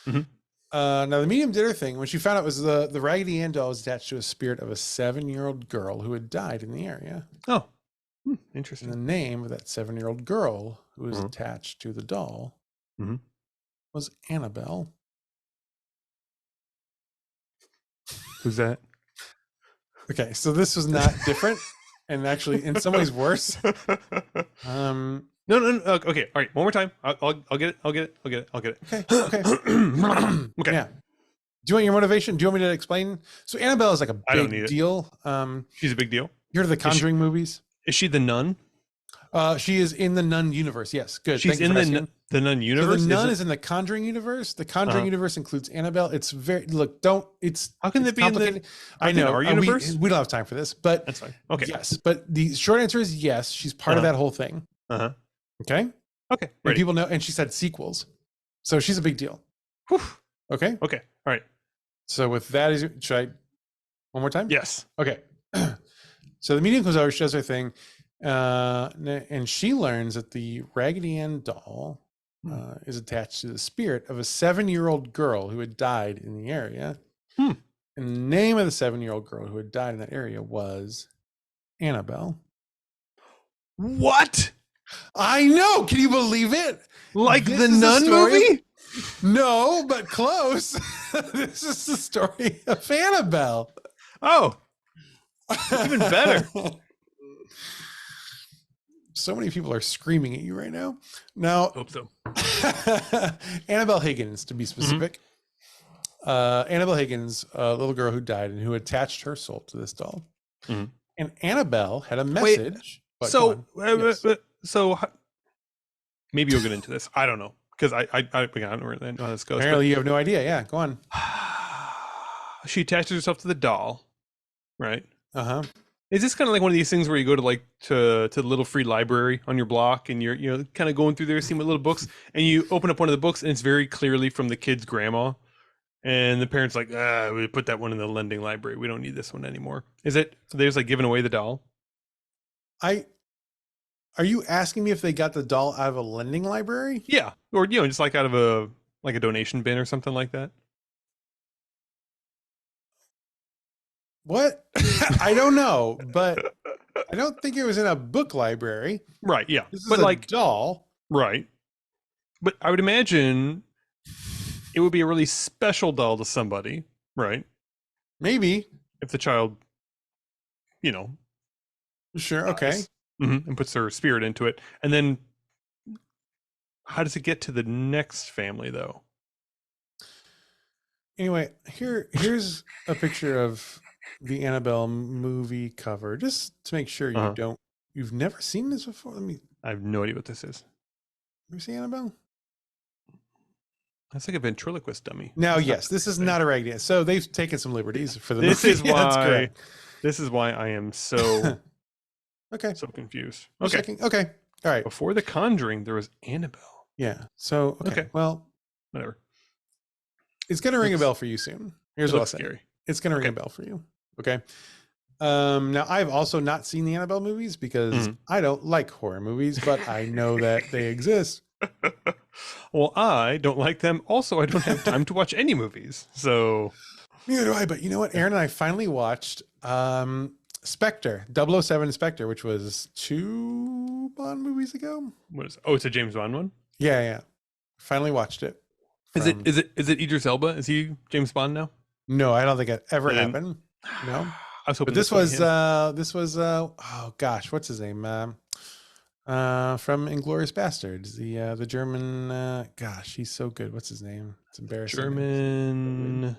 Mhm. Now the medium did her thing when she found out it was the Raggedy Ann doll was attached to a spirit of a 7-year-old girl who had died in the area. Oh, And interesting. the name of that 7-year-old girl who was Mhm. attached to the doll Mhm. was Annabelle. Who's that? Okay, so this was not different, and actually in some ways worse. No, no, no. Okay, all right. One more time. I'll get it. I'll get it. I'll get it. I'll get it. Okay. Okay. Yeah. Do you want your motivation? Do you want me to explain? So Annabelle is like a I don't need big it. deal. She's a big deal. You heard of the Conjuring movies? Is she the nun? She is in the Nun universe. Yes, good. She's Thank you in for the asking. the nun So universe. the nun it- is in the Conjuring universe. The Conjuring Uh-huh. universe includes Annabelle. It's very look. Don't. It's How can it's they be in the- complicated. I aren't they in know. our we universe? we don't have time for this, but That's fine. Okay. yes. But the short answer is yes. She's part of Uh-huh. that whole thing. Uh-huh. Okay. Okay. And Ready. people know. And she said sequels, so she's a big deal. Whew. Okay. Okay. All right. So with that, should I one more time? Yes. Okay. So the medium comes over, she does her thing, and she learns that the Raggedy Ann doll is attached to the spirit of a 7-year-old girl who had died in the area. Hmm. And the name of the 7-year-old girl who had died in that area was Annabelle. What? I know. Can you believe it? Like This the is nun story movie? No, but close. This is the story of Annabelle. Oh, even better. So many people are screaming at you right now. Now, Hope so. Annabelle Higgins, to be specific. Annabelle Higgins, a little girl who died and who attached her soul to this doll. Mhm. And Annabelle had a message. But go So, on. Yes. maybe you'll get into this. I don't know because I don't really know how this goes. Apparently, you have no idea. Yeah, go on. She attaches herself to the doll, right? Uh-huh. Is this kind of like one of these things where you go to the little free library on your block and you're kind of going through there, seeing what little books, and you open up one of the books and it's very clearly from the kid's grandma, and the parents like, we put that one in the lending library. We don't need this one anymore. Is it? They're just like giving away the doll? Are you asking me if they got the doll out of a lending library? Yeah, or just like out of a donation bin or something like that. What? I don't know, but I don't think it was in a book library. Right. Yeah. This is But a like, doll. right. But I would imagine it would be a really special doll to somebody, right? Maybe. If the child, Sure. Okay. dies, and puts their spirit into it. And then how does it get to the next family though? Anyway, here's a picture of the Annabelle movie cover, just to make sure you've never seen this before. I have no idea what this is. You see Annabelle? That's like a ventriloquist dummy. Now, yes, this is not a Raggedy Ann. So they've taken some liberties for the This movie. is That's why. correct. This is why I am so Okay. so confused. Just Okay. checking. Okay. All right. Before the Conjuring, there was Annabelle. Yeah. So Okay. Well, Whatever. it's gonna ring a Looks- bell for you soon. Here's It what I'll looks say. scary. It's gonna ring a Okay. bell for you. Okay. Now I've also not seen the Annabelle movies because I don't like horror movies, but I know that they exist. Well, I don't like them. Also, I don't have time to watch any movies. So Neither do I, but you know what? Aaron and I finally watched Spectre, 007 Spectre, which was 2 Bond movies ago. what is it? Oh, it's a James Bond one? Yeah. Finally watched it. Is it Idris Elba? Is he James Bond now? No, I don't think it ever Then- happened. No. I was hoping But this would was be him. oh gosh, what's his name? From Inglorious Bastards, the German gosh, he's so good. What's his name? It's embarrassing. German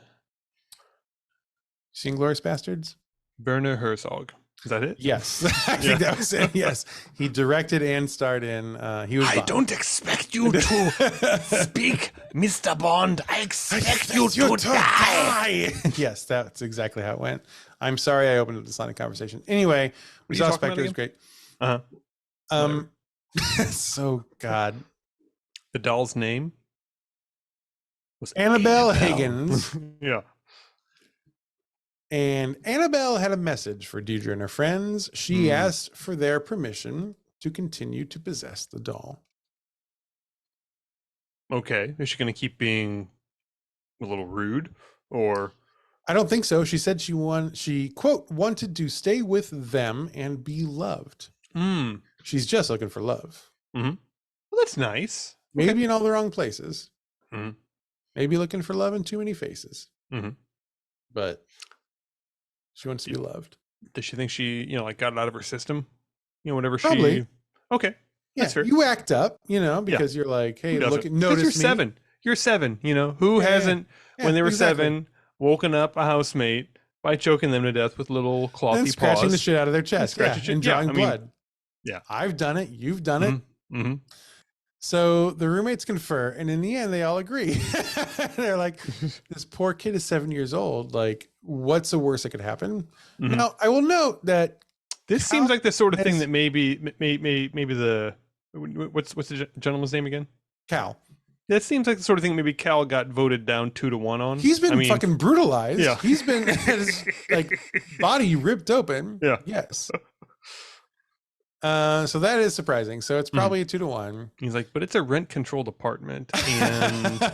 See Inglorious Bastards? Werner Herzog. Is that it? Yes. I think that was it. Yes. He directed and starred in he was Bond. expect you to speak, Mr. Bond. I expect you to die. Yes, that's exactly how it went. I'm sorry I opened up this line of conversation. Anyway, we What are you saw talking about Spectre. It Uh-huh. was great. So God. The doll's name was Annabelle Higgins. Yeah. And Annabelle had a message for Deidre and her friends. She asked for their permission to continue to possess the doll. Okay. Is she going to keep being a little rude, or I don't think so. She said she quote wanted to stay with them and be loved. She's just looking for love. Well, that's nice. Maybe in all the wrong places. Mhm. Maybe looking for love in too many faces. Mhm. But she wants to be loved. Does she think she, like got it out of her system? Whatever Probably. she. Okay. Yeah, That's fair. you act up, because you're like, hey, look, notice you're me. 7. You're 7. Who hasn't, when they were 7, woken up a housemate by choking them to death with little clawy and scratching paws, the shit out of their chest, and drawing blood. Yeah, I've done it. You've done it. Mm-hmm. So the roommates confer, and in the end, they all agree. They're like, "This poor kid is 7 years old. Like, what's the worst that could happen?" Now, I will note that this seems like the sort of thing that maybe the what's the gentleman's name again? Cal. That seems like the sort of thing maybe Cal got voted down 2-1 on. He's been fucking brutalized. Yeah. He's been his body ripped open. Yeah. Yes. So that is surprising. So it's probably a 2-1. He's like, but it's a rent controlled apartment, and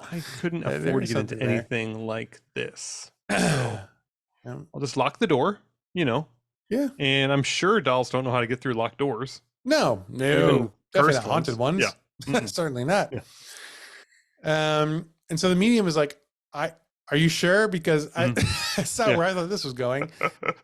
I couldn't afford to get into anything like this. So I'll just lock the door, Yeah. And I'm sure dolls don't know how to get through locked doors. No. Definitely not haunted ones. Yeah. Certainly not. Yeah. And so the medium is like, are you sure? Because I saw where I thought this was going.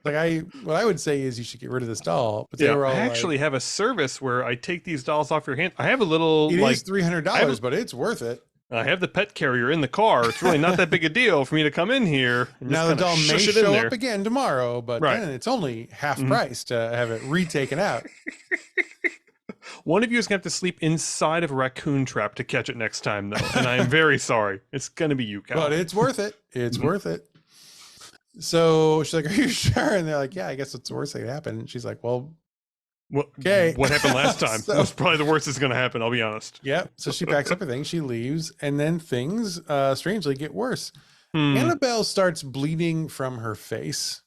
Like what I would say is you should get rid of this doll. But they were all I actually have a service where I take these dolls off your hand. I have a little it is $300, but it's worth it. I have the pet carrier in the car. It's really not that big a deal for me to come in here. And now the doll may show up again tomorrow, but then it's only half price to have it retaken out. One of you is going to have to sleep inside of a raccoon trap to catch it next time, though. And I am very sorry. It's going to be you, Cal. But it's worth it. It's worth it. So she's like, are you sure? And they're like, yeah, I guess it's the worst that could happen. And she's like, well, okay. What happened last time? So, was probably the worst that's going to happen. I'll be honest. Yeah. So she packs up everything. She leaves. And then things strangely get worse. Annabelle starts bleeding from her face.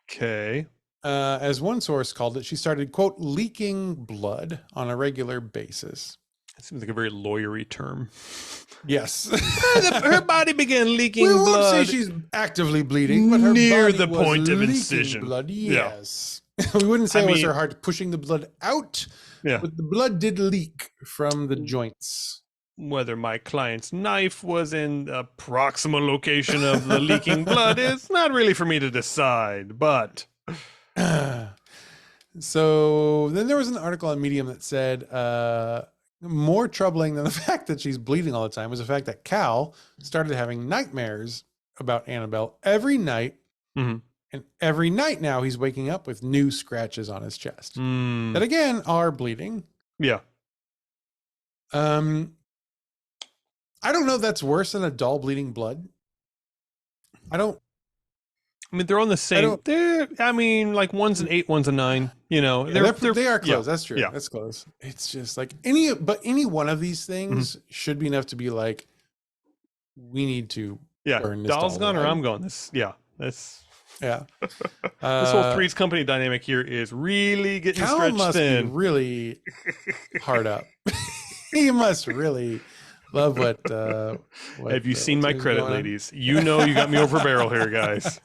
Okay. As one source called it, she started, quote, leaking blood on a regular basis. That seems like a very lawyery term. Yes. Her body began leaking blood. We won't say she's actively bleeding, but her near body the was point of leaking incision. Blood. Yes. Yeah. We wouldn't say it was her heart pushing the blood out, but the blood did leak from the joints. Whether my client's knife was in the proximal location of the leaking blood is not really for me to decide, but... So then there was an article on Medium that said more troubling than the fact that she's bleeding all the time was the fact that Cal started having nightmares about Annabelle every night. And every night now he's waking up with new scratches on his chest that again are bleeding. Yeah. I don't know if that's worse than a doll bleeding blood. I mean, they're on the same. Like one's an 8, one's a 9. They are close. Yeah, that's true. Yeah. That's close. It's just like any one of these things should be enough to be like, we need to burn this doll's doll gone or I'm gone. This this whole Three's Company dynamic here is really getting stretched thin. Be really hard up. He must really love what have you seen my credit, ladies? You know you got me over a barrel here, guys.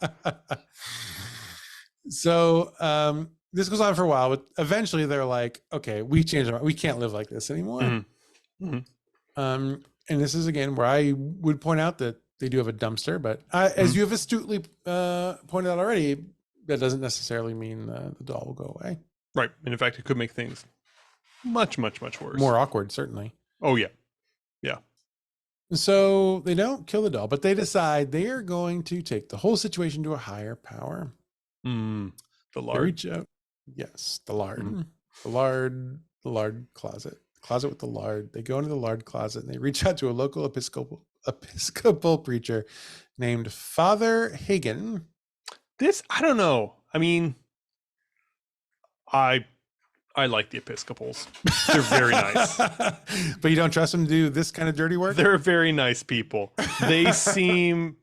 So this goes on for a while, but eventually they're like, okay, we changed our mind. We can't live like this anymore. And this is again where I would point out that they do have a dumpster, but as you have astutely pointed out already, that doesn't necessarily mean the doll will go away. Right. And in fact, it could make things much, much, much worse. More awkward, certainly. Oh, yeah. Yeah. So they don't kill the doll, but they decide they are going to take the whole situation to a higher power. The lard. They reach out. Yes, the lard. The lard closet. Closet with the lard. They go into the lard closet and they reach out to a local Episcopal preacher named Father Hagen. I don't know. I mean, I like the Episcopals. They're very nice. But you don't trust them to do this kind of dirty work? They're very nice people. They seem...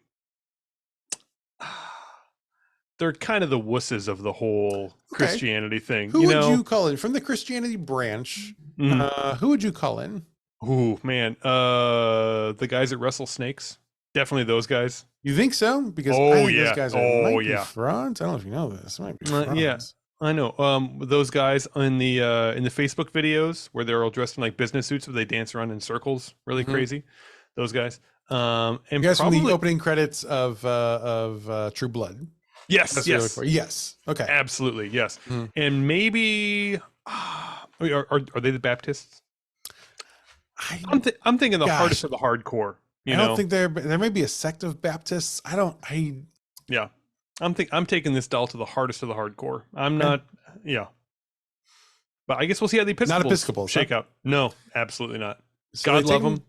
They're kind of the wusses of the whole Christianity thing. Who would you call in? From the Christianity branch, who would you call in? Ooh, man. The guys that wrestle snakes. Definitely those guys. You think so? Because Oh, I think yeah. those guys Oh, might be yeah. frauds. I don't know if you know this. It might be frauds. Yeah. I know. Those guys in the Facebook videos where they're all dressed in like business suits where they dance around in circles, really crazy. Those guys. And You guys probably from the opening credits of True Blood. yes, That's what you're yes, looking for. Yes. Okay. absolutely, yes. Mhm. And maybe are they the Baptists? I'm thinking the Gosh. hardest of the hardcore. I don't think there may be a sect of Baptists. Yeah, I'm taking this doll to the hardest of the hardcore. I'm not. Yeah, but I guess we'll see how the Episcopals, Not Episcopals, shake out. No, absolutely not. So God they love them,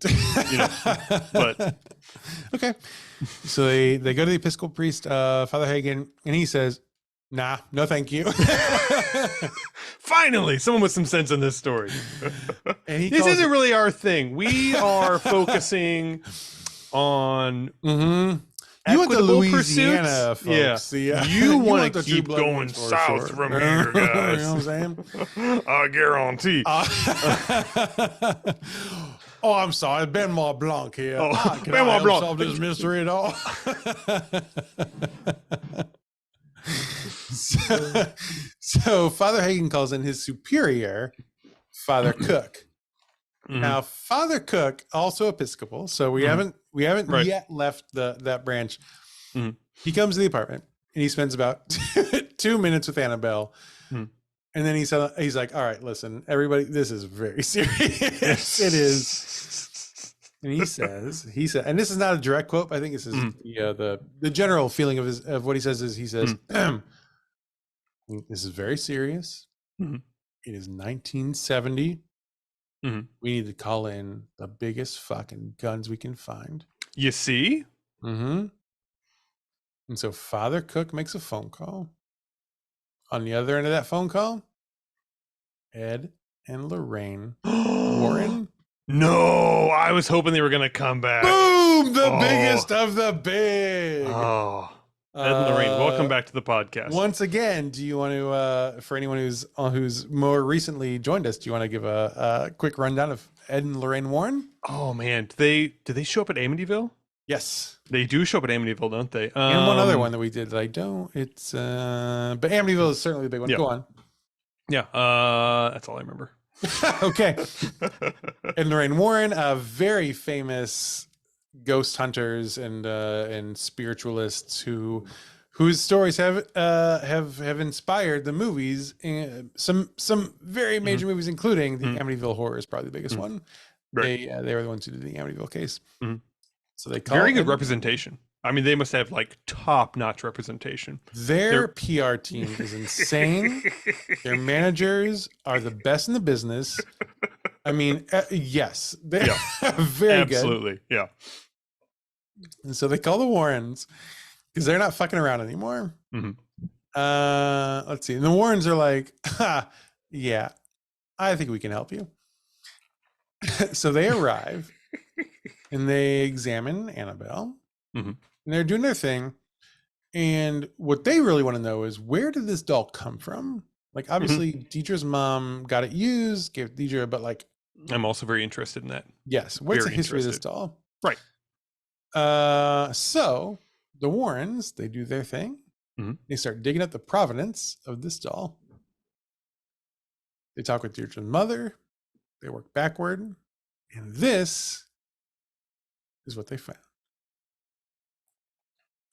but okay. So they go to the Episcopal priest, Father Hagen, and he says, "Nah, no, thank you." finally, someone with some sense in this story. And This isn't really our thing. We are focusing on You want the equitable Louisiana pursuits? folks. Yeah. Yeah. You want to the True keep Blood going ones for south sure. from here, guys. You know what I'm saying? I guarantee. Oh, I'm sorry. Benoit Blanc here. Oh, Can Benoit I help Blanc. solve this mystery at all? so Father Hagen calls in his superior, Father Cook. Now, Father Cook, also Episcopal, so we haven't Right. yet left that branch. Mhm. He comes to the apartment and he spends about 2 minutes with Annabelle. And then he's like, all right, listen, everybody, this is very serious. It is. And he said, and this is not a direct quote. I think this is the general feeling of what he says is he says, this is very serious. It is 1970. We need to call in the biggest fucking guns we can find. You see? And so Father Cook makes a phone call. On the other end of that phone call, Ed and Lorraine Warren. No, I was hoping they were going to come back. Boom! The biggest of the big. Oh, Ed and Lorraine, welcome back to the podcast. Once again, do you want to, for anyone who's more recently joined us, do you want to give a quick rundown of Ed and Lorraine Warren? Oh man, do they show up at Amityville? Yes, they do show up at Amityville, don't they? And one other one that we did that I don't. It's but Amityville is certainly the big one. Yeah. Go on. Yeah, that's all I remember. Okay. And Lorraine Warren, very famous ghost hunters and spiritualists whose stories have inspired the movies. Some very major movies, including the Amityville Horror is probably the biggest one. Right. They were the ones who did the Amityville case. So they very good representation. I mean, they must have like top-notch representation. Their PR team is insane. Their managers are the best in the business. I mean, yes, they're very good. Absolutely, yeah. And so they call the Warrens because they're not fucking around anymore. Let's see. And the Warrens are like, yeah, I think we can help you. So they arrive and they examine Annabelle. And they're doing their thing. And what they really want to know is, where did this doll come from? Like, obviously, Deidre's mom got it used, gave Deidre, but like... I'm also very interested in that. Yes. What's the history of this doll? Right. So the Warrens, they do their thing. They start digging up the provenance of this doll. They talk with Deidre's mother. They work backward. And this is what they found.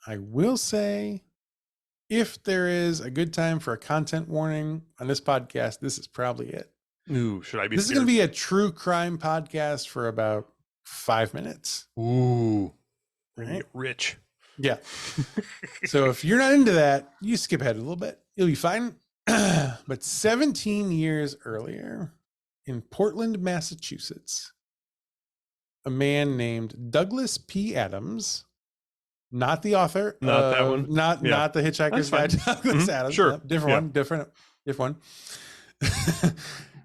I will say, if there is a good time for a content warning on this podcast, this is probably it. Ooh, should I be? This is going to be a true crime podcast for about 5 minutes. Ooh, right? Rich. Yeah. So if you're not into that, you skip ahead a little bit. You'll be fine. But 17 years earlier, in Portland, Massachusetts, a man named Douglas P. Adams, not the author, not that one, not the Hitchhiker's Guide to Douglas Adams, sure, different one.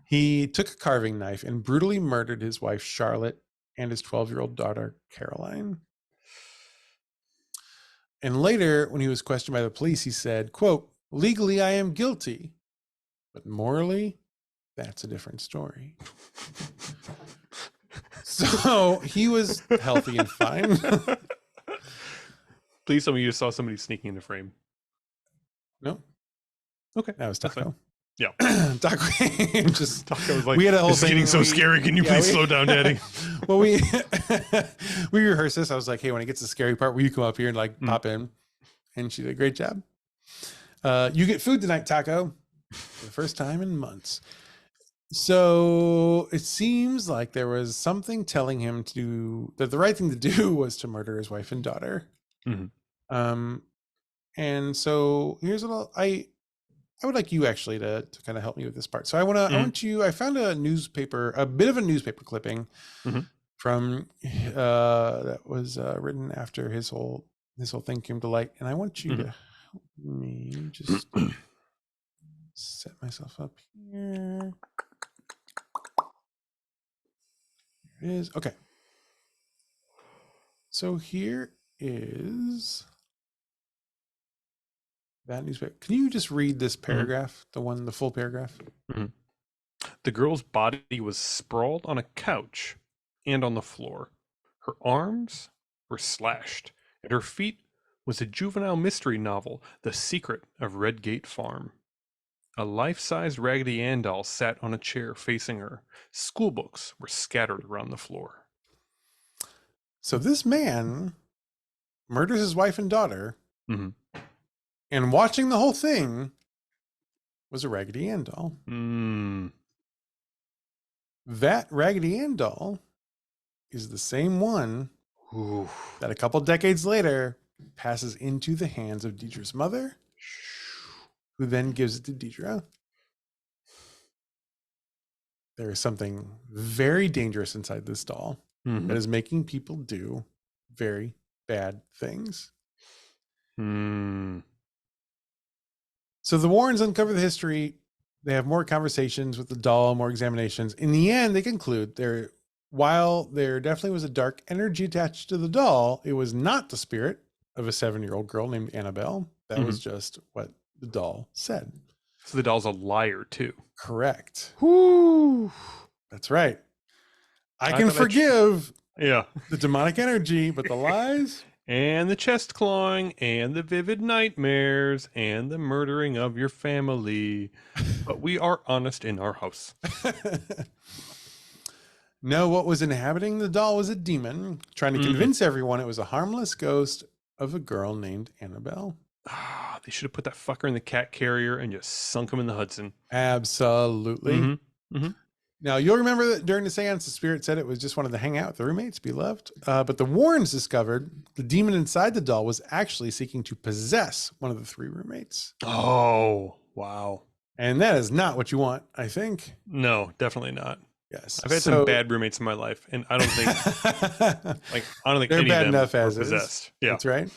He took a carving knife and brutally murdered his wife Charlotte and his 12-year-old daughter Caroline. And later, when he was questioned by the police, he said, quote, "Legally, I am guilty, but morally, that's a different story." So he was healthy and fine. Please tell me you just saw somebody sneaking in the frame. No, Okay. that was That's Taco. fine. Yeah. Taco just Taco was like, we had a whole this is thing. getting so scary. Can you please slow down, Daddy? Well, we rehearsed this. I was like, hey, when it gets to the scary part, will you come up here and like pop in? And she did a great job. You get food tonight, Taco, for the first time in months. So it seems like there was something telling him that the right thing to do was to murder his wife and daughter. And so here's what I would like you actually to kind of help me with this part. So I found a bit of a newspaper clipping from that was written after his whole thing came to light. And I want you to help me just set myself up here. Here it is. Okay. So here is that newspaper. Can you just read this paragraph, the full paragraph? The girl's body was sprawled on a couch and on the floor. Her arms were slashed, and her feet was a juvenile mystery novel, The Secret of Redgate Farm. A life-sized Raggedy Ann doll sat on a chair facing her. School books were scattered around the floor. So this man murders his wife and daughter, and watching the whole thing was a Raggedy Ann doll. That Raggedy Ann doll is the same one that a couple decades later passes into the hands of Deidre's mother, who then gives it to Deidre. There is something very dangerous inside this doll that is making people do very bad things. So the Warrens uncover the history. They have more conversations with the doll, more examinations. In the end, they conclude while there definitely was a dark energy attached to the doll, it was not the spirit of a 7-year-old girl named Annabelle. That was just what the doll said. So the doll's a liar too. Correct. Whoo! That's right. I can forgive the demonic energy, but the lies and the chest clawing and the vivid nightmares and the murdering of your family. But we are honest in our house. No, what was inhabiting the doll was a demon trying to convince everyone it was a harmless ghost of a girl named Annabelle. They should have put that fucker in the cat carrier and just sunk him in the Hudson. Absolutely. Now, you'll remember that during the seance, the spirit said it was just wanted to hang out with the roommates, be loved. But the Warrens discovered the demon inside the doll was actually seeking to possess one of the 3 roommates. Oh, wow. And that is not what you want, I think. No, definitely not. Yes. I've had some bad roommates in my life, and I don't think they're any bad of them enough as were is. Possessed. Yeah. That's right.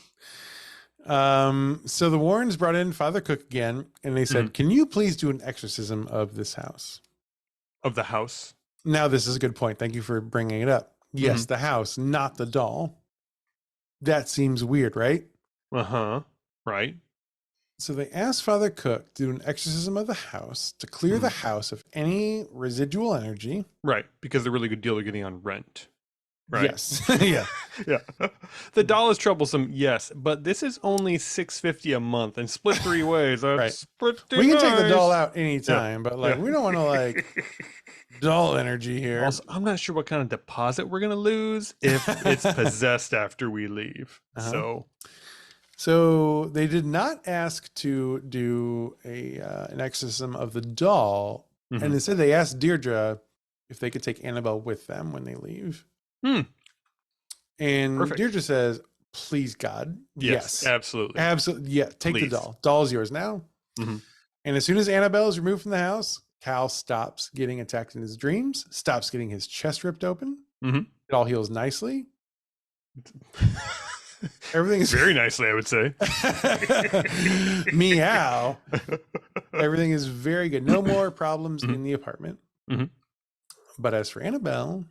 So the Warrens brought in Father Cook again, and they said, can you please do an exorcism of this house? Of the house? Now, this is a good point. Thank you for bringing it up. Yes, the house, not the doll. That seems weird, right? Right. So they asked Father Cook to do an exorcism of the house to clear the house of any residual energy. Right, because they're really good deal they're getting on rent. Right. Yes. Yeah. The doll is troublesome, yes, but this is only $650 a month and split 3 ways. That's pretty we can take the nice. doll out anytime, but we don't want to doll energy here. Also, I'm not sure what kind of deposit we're gonna lose if it's possessed after we leave. So they did not ask to do an exorcism of the doll, and instead they asked Deirdre if they could take Annabelle with them when they leave. And perfect. Deirdre says, please, God. Yes. Absolutely. Absolutely. Yeah. Take the doll. Doll's yours now. And as soon as Annabelle is removed from the house, Cal stops getting attacked in his dreams, stops getting his chest ripped open. It all heals nicely. Everything is very nicely, I would say. Meow. Everything is very good. No more problems in the apartment. But as for Annabelle,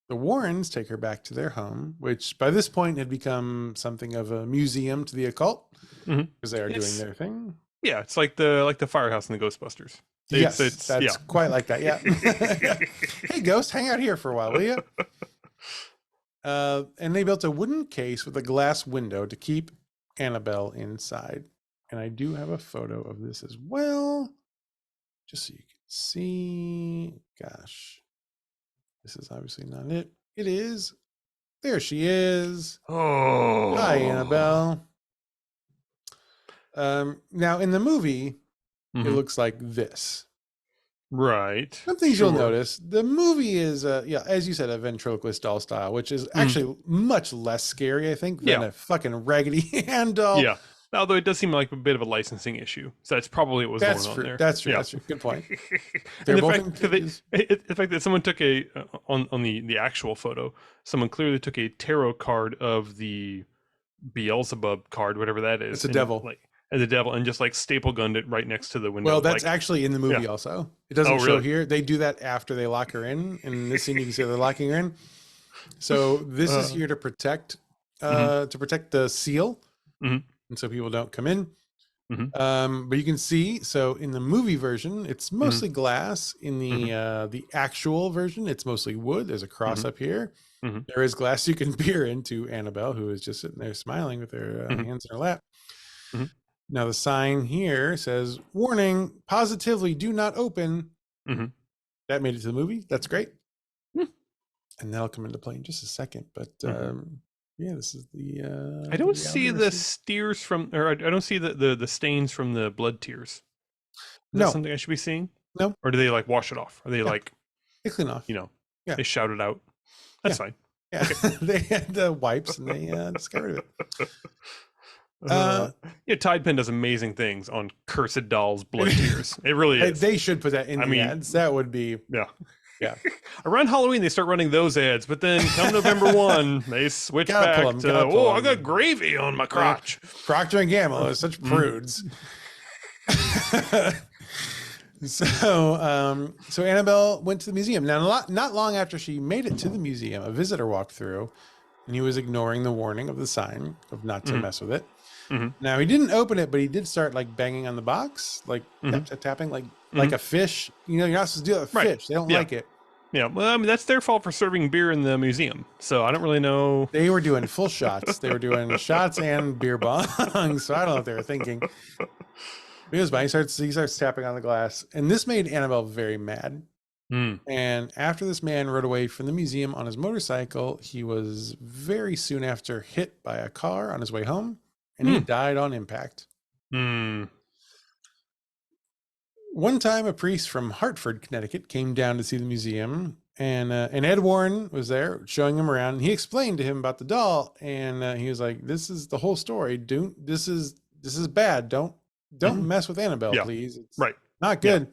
the Warrens take her back to their home, which by this point had become something of a museum to the occult because they are doing their thing. Yeah, it's like the firehouse in the Ghostbusters. That's quite like that. Yeah. Hey, ghost, hang out here for a while, will you? And they built a wooden case with a glass window to keep Annabelle inside. And I do have a photo of this as well, just so you can see. Gosh, this is obviously not it. It is. There she is. Oh, Hi, Annabelle. Now in the movie, it looks like this. Right. Some things Sure. you'll notice. The movie is, as you said, a ventriloquist doll style, which is actually much less scary, I think, than a fucking Raggedy Ann doll. Yeah. Although it does seem like a bit of a licensing issue, so that's probably what was going on there. That's true. Yeah. That's true. Good point. And They're both in cages. the fact that someone took a on the actual photo, someone clearly took a tarot card of the Beelzebub card, whatever that is. It's a devil. Like as a devil, and just like staple gunned it right next to the window. Well, that's actually in the movie also. It doesn't show here. They do that after they lock her in. In this scene, you can see they're locking her in. So this is here to protect the seal, and so people don't come in. But you can see, so in the movie version, it's mostly glass. In the actual version, it's mostly wood. There's a cross up here. There is glass you can peer into Annabelle, who is just sitting there smiling with her hands in her lap. Now the sign here says, "Warning, positively do not open." That made it to the movie. That's great. And that'll come into play in just a second. But yeah, this is the I don't see the steers from, or I don't see the stains from the blood tears. Is that something I should be seeing? No. Or do they like wash it off? Are they like they clean off? They shout it out. That's fine. Yeah. Okay. They had the wipes and they just got rid of it. Tide Pen does amazing things on cursed dolls' blood tears. It really is. They should put that in the ads. That would be yeah. Around Halloween, they start running those ads, but then come November 1, they switch back to, I got gravy on my crotch. Procter and Gamble are such prudes. So Annabelle went to the museum. Now, not long after she made it to the museum, a visitor walked through, and he was ignoring the warning of the sign of not to mess with it. Now, he didn't open it, but he did start like banging on the box, like tapping, like a fish. You're not supposed to do that with fish. They don't like it. Yeah, well, I mean, that's their fault for serving beer in the museum. So I don't really know. They were doing full shots. They were doing shots and beer bongs. So I don't know what they were thinking. He was fine. He starts tapping on the glass. And this made Annabelle very mad. And after this man rode away from the museum on his motorcycle, he was very soon after hit by a car on his way home. And he died on impact. One time, a priest from Hartford, Connecticut, came down to see the museum, and Ed Warren was there showing him around. And he explained to him about the doll, and he was like, "This is the whole story. This is bad. Don't mess with Annabelle, please. It's not good."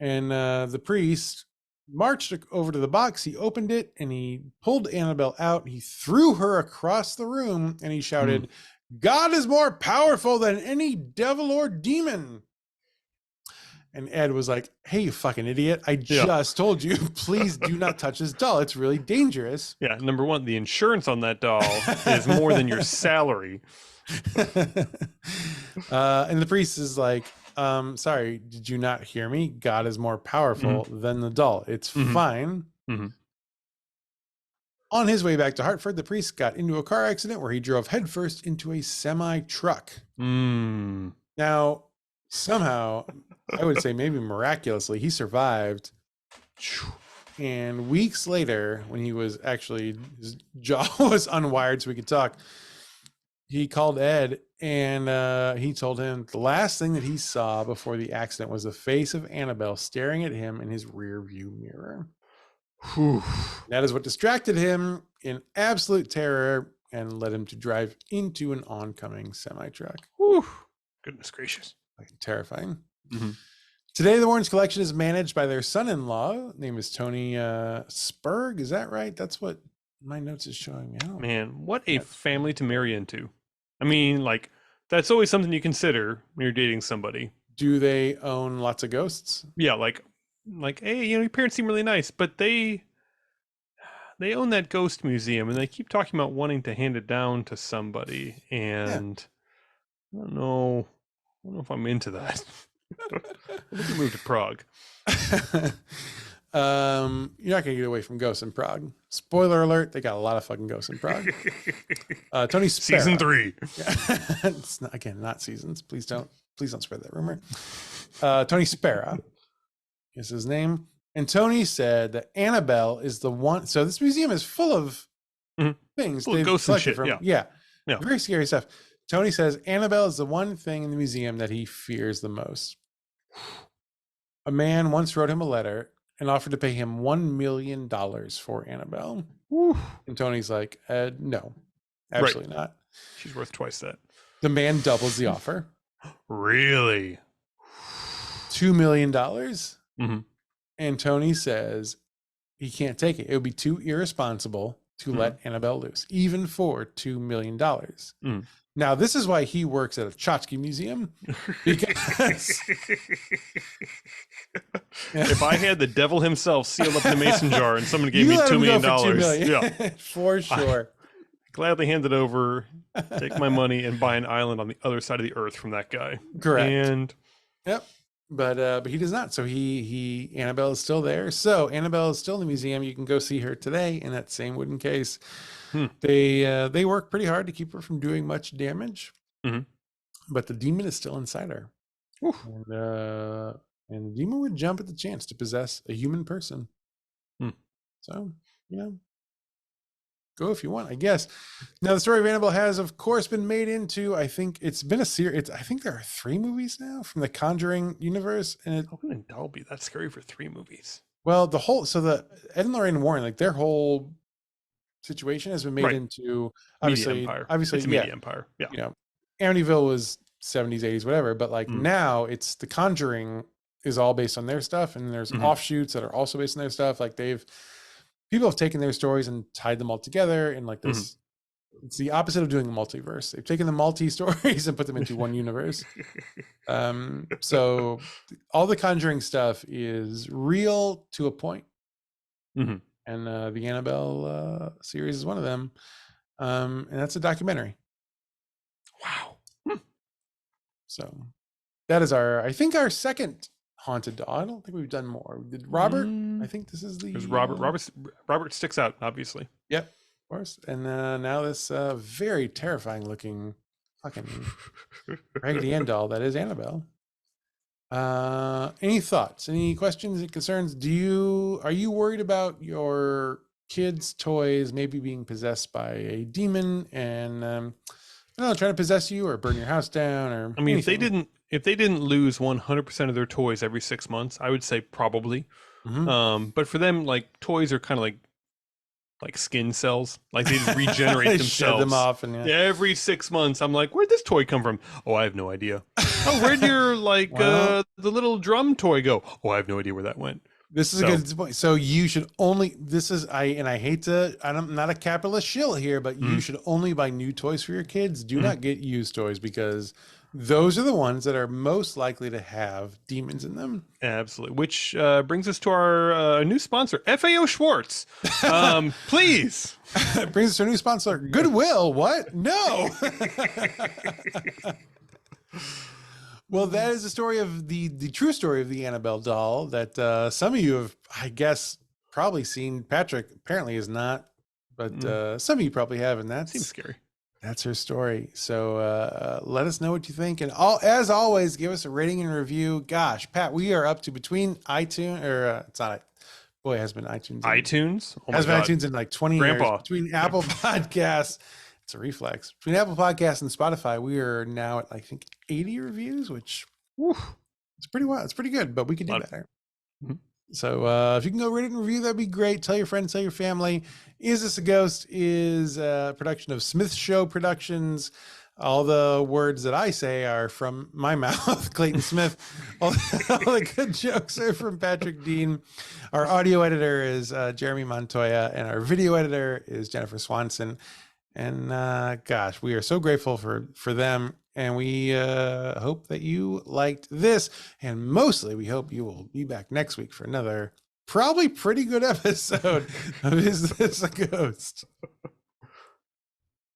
And the priest marched over to the box. He opened it, and he pulled Annabelle out. He threw her across the room, and he shouted, "God is more powerful than any devil or demon." And Ed was like, "Hey, you fucking idiot. I just told you, please do not touch this doll. It's really dangerous." Yeah, number one, the insurance on that doll is more than your salary. And the priest is like, "Sorry, did you not hear me? God is more powerful than the doll. It's fine." On his way back to Hartford, the priest got into a car accident where he drove headfirst into a semi-truck. Now, somehow, I would say maybe miraculously, he survived. And weeks later, when he was actually, his jaw was unwired so he could talk, he called Ed and he told him the last thing that he saw before the accident was the face of Annabelle staring at him in his rear view mirror. That is what distracted him in absolute terror and led him to drive into an oncoming semi-truck. Goodness gracious. Terrifying. Today, the Warrens collection is managed by their son-in-law. Name is Tony Spurg. Is that right? That's what my notes is showing me. Man, what a family to marry into. I mean, like, that's always something you consider when you're dating somebody. Do they own lots of ghosts? Yeah, like, hey, your parents seem really nice, but they own that ghost museum, and they keep talking about wanting to hand it down to somebody, and I don't know if I'm into that. We can move to Prague. You're not gonna get away from ghosts in Prague. Spoiler alert: they got a lot of fucking ghosts in Prague. Tony Spera. Season 3. It's not, again, not seasons. Please don't spread that rumor. Tony Spera is his name, and Tony said that Annabelle is the one. So this museum is full of things. Full of ghosts and shit. Yeah, Yeah. very scary stuff. Tony says Annabelle is the one thing in the museum that he fears the most. A man once wrote him a letter and offered to pay him $1 million for Annabelle. Woo. And Tony's like, no, absolutely not. She's worth twice that. The man doubles the offer. Really? $2 million. Mm-hmm. And Tony says he can't take it. It would be too irresponsible to let Annabelle loose, even for $2 million. Now, this is why he works at a tchotchke museum. Because if I had the devil himself sealed up in a mason jar and someone gave me $2 million, yeah, for sure. I gladly hand it over, take my money, and buy an island on the other side of the earth from that guy. Correct. And yep. But he does not. So Annabelle is still there. So Annabelle is still in the museum. You can go see her today in that same wooden case. They work pretty hard to keep her from doing much damage, but the demon is still inside her. And the demon would jump at the chance to possess a human person. So, go if you want, I guess. Now, the story of Annabelle has, of course, been made into, I think it's been a series. I think there are 3 movies now from the Conjuring universe. And how can a doll be that scary for 3 movies? Well, the Ed and Lorraine Warren, like their whole situation has been made into obviously it's a media empire. Yeah. Amityville was 70s, 80s, whatever, but like now it's the Conjuring is all based on their stuff, and there's offshoots that are also based on their stuff. Like people have taken their stories and tied them all together in like this. It's the opposite of doing a multiverse. They've taken the multi-stories and put them into one universe. So all the Conjuring stuff is real to a point. And the Annabelle series is one of them. And that's a documentary. Wow. So that is I think our second haunted doll. I don't think we've done more. Did Robert? I think this is Because Robert sticks out, obviously. Yep, of course. And now this very terrifying looking fucking Raggedy Ann doll that is Annabelle. Any thoughts? Any questions and concerns? Are you worried about your kids' toys maybe being possessed by a demon and trying to possess you or burn your house down? Or I mean, anything? if they didn't lose 100% of their toys every 6 months, I would say probably. But for them, like toys are kind of like skin cells, like they just regenerate They themselves. shed them off, and every 6 months, I'm like, where'd this toy come from? Oh, I have no idea. Oh, where'd your the little drum toy go? Oh, I have no idea where that went. This is a good point. So you should only. I hate to. I'm not a capitalist shill here, but you should only buy new toys for your kids. Do not get used toys, because those are the ones that are most likely to have demons in them. Absolutely. Which brings us to our new sponsor, FAO Schwartz. Please. It brings us to a new sponsor, Goodwill. What? No. Well, that is the story of the true story of the Annabelle doll that some of you have, I guess, probably seen. Patrick apparently is not, but some of you probably have, and that seems scary. That's her story. So let us know what you think. And as always, give us a rating and review. Gosh, Pat, we are up to between iTunes, or it's not, boy, it has been iTunes. iTunes? Oh my God. iTunes in like 20 Grandpa. years. Between Apple Podcasts, it's a reflex. Between Apple Podcasts and Spotify, we are now at, I think, 80 reviews, which it's pretty wild. It's pretty good, but we could do better. So if you can go rate it and review, that'd be great. Tell your friends, tell your family. Is This a Ghost is a production of Smith Show Productions. All the words that I say are from my mouth, Clayton Smith. All the good jokes are from Patrick Dean. Our audio editor is Jeremy Montoya, and our video editor is Jennifer Swanson. And gosh, we are so grateful for them. And we hope that you liked this. And mostly, we hope you will be back next week for another probably pretty good episode of Is This a Ghost?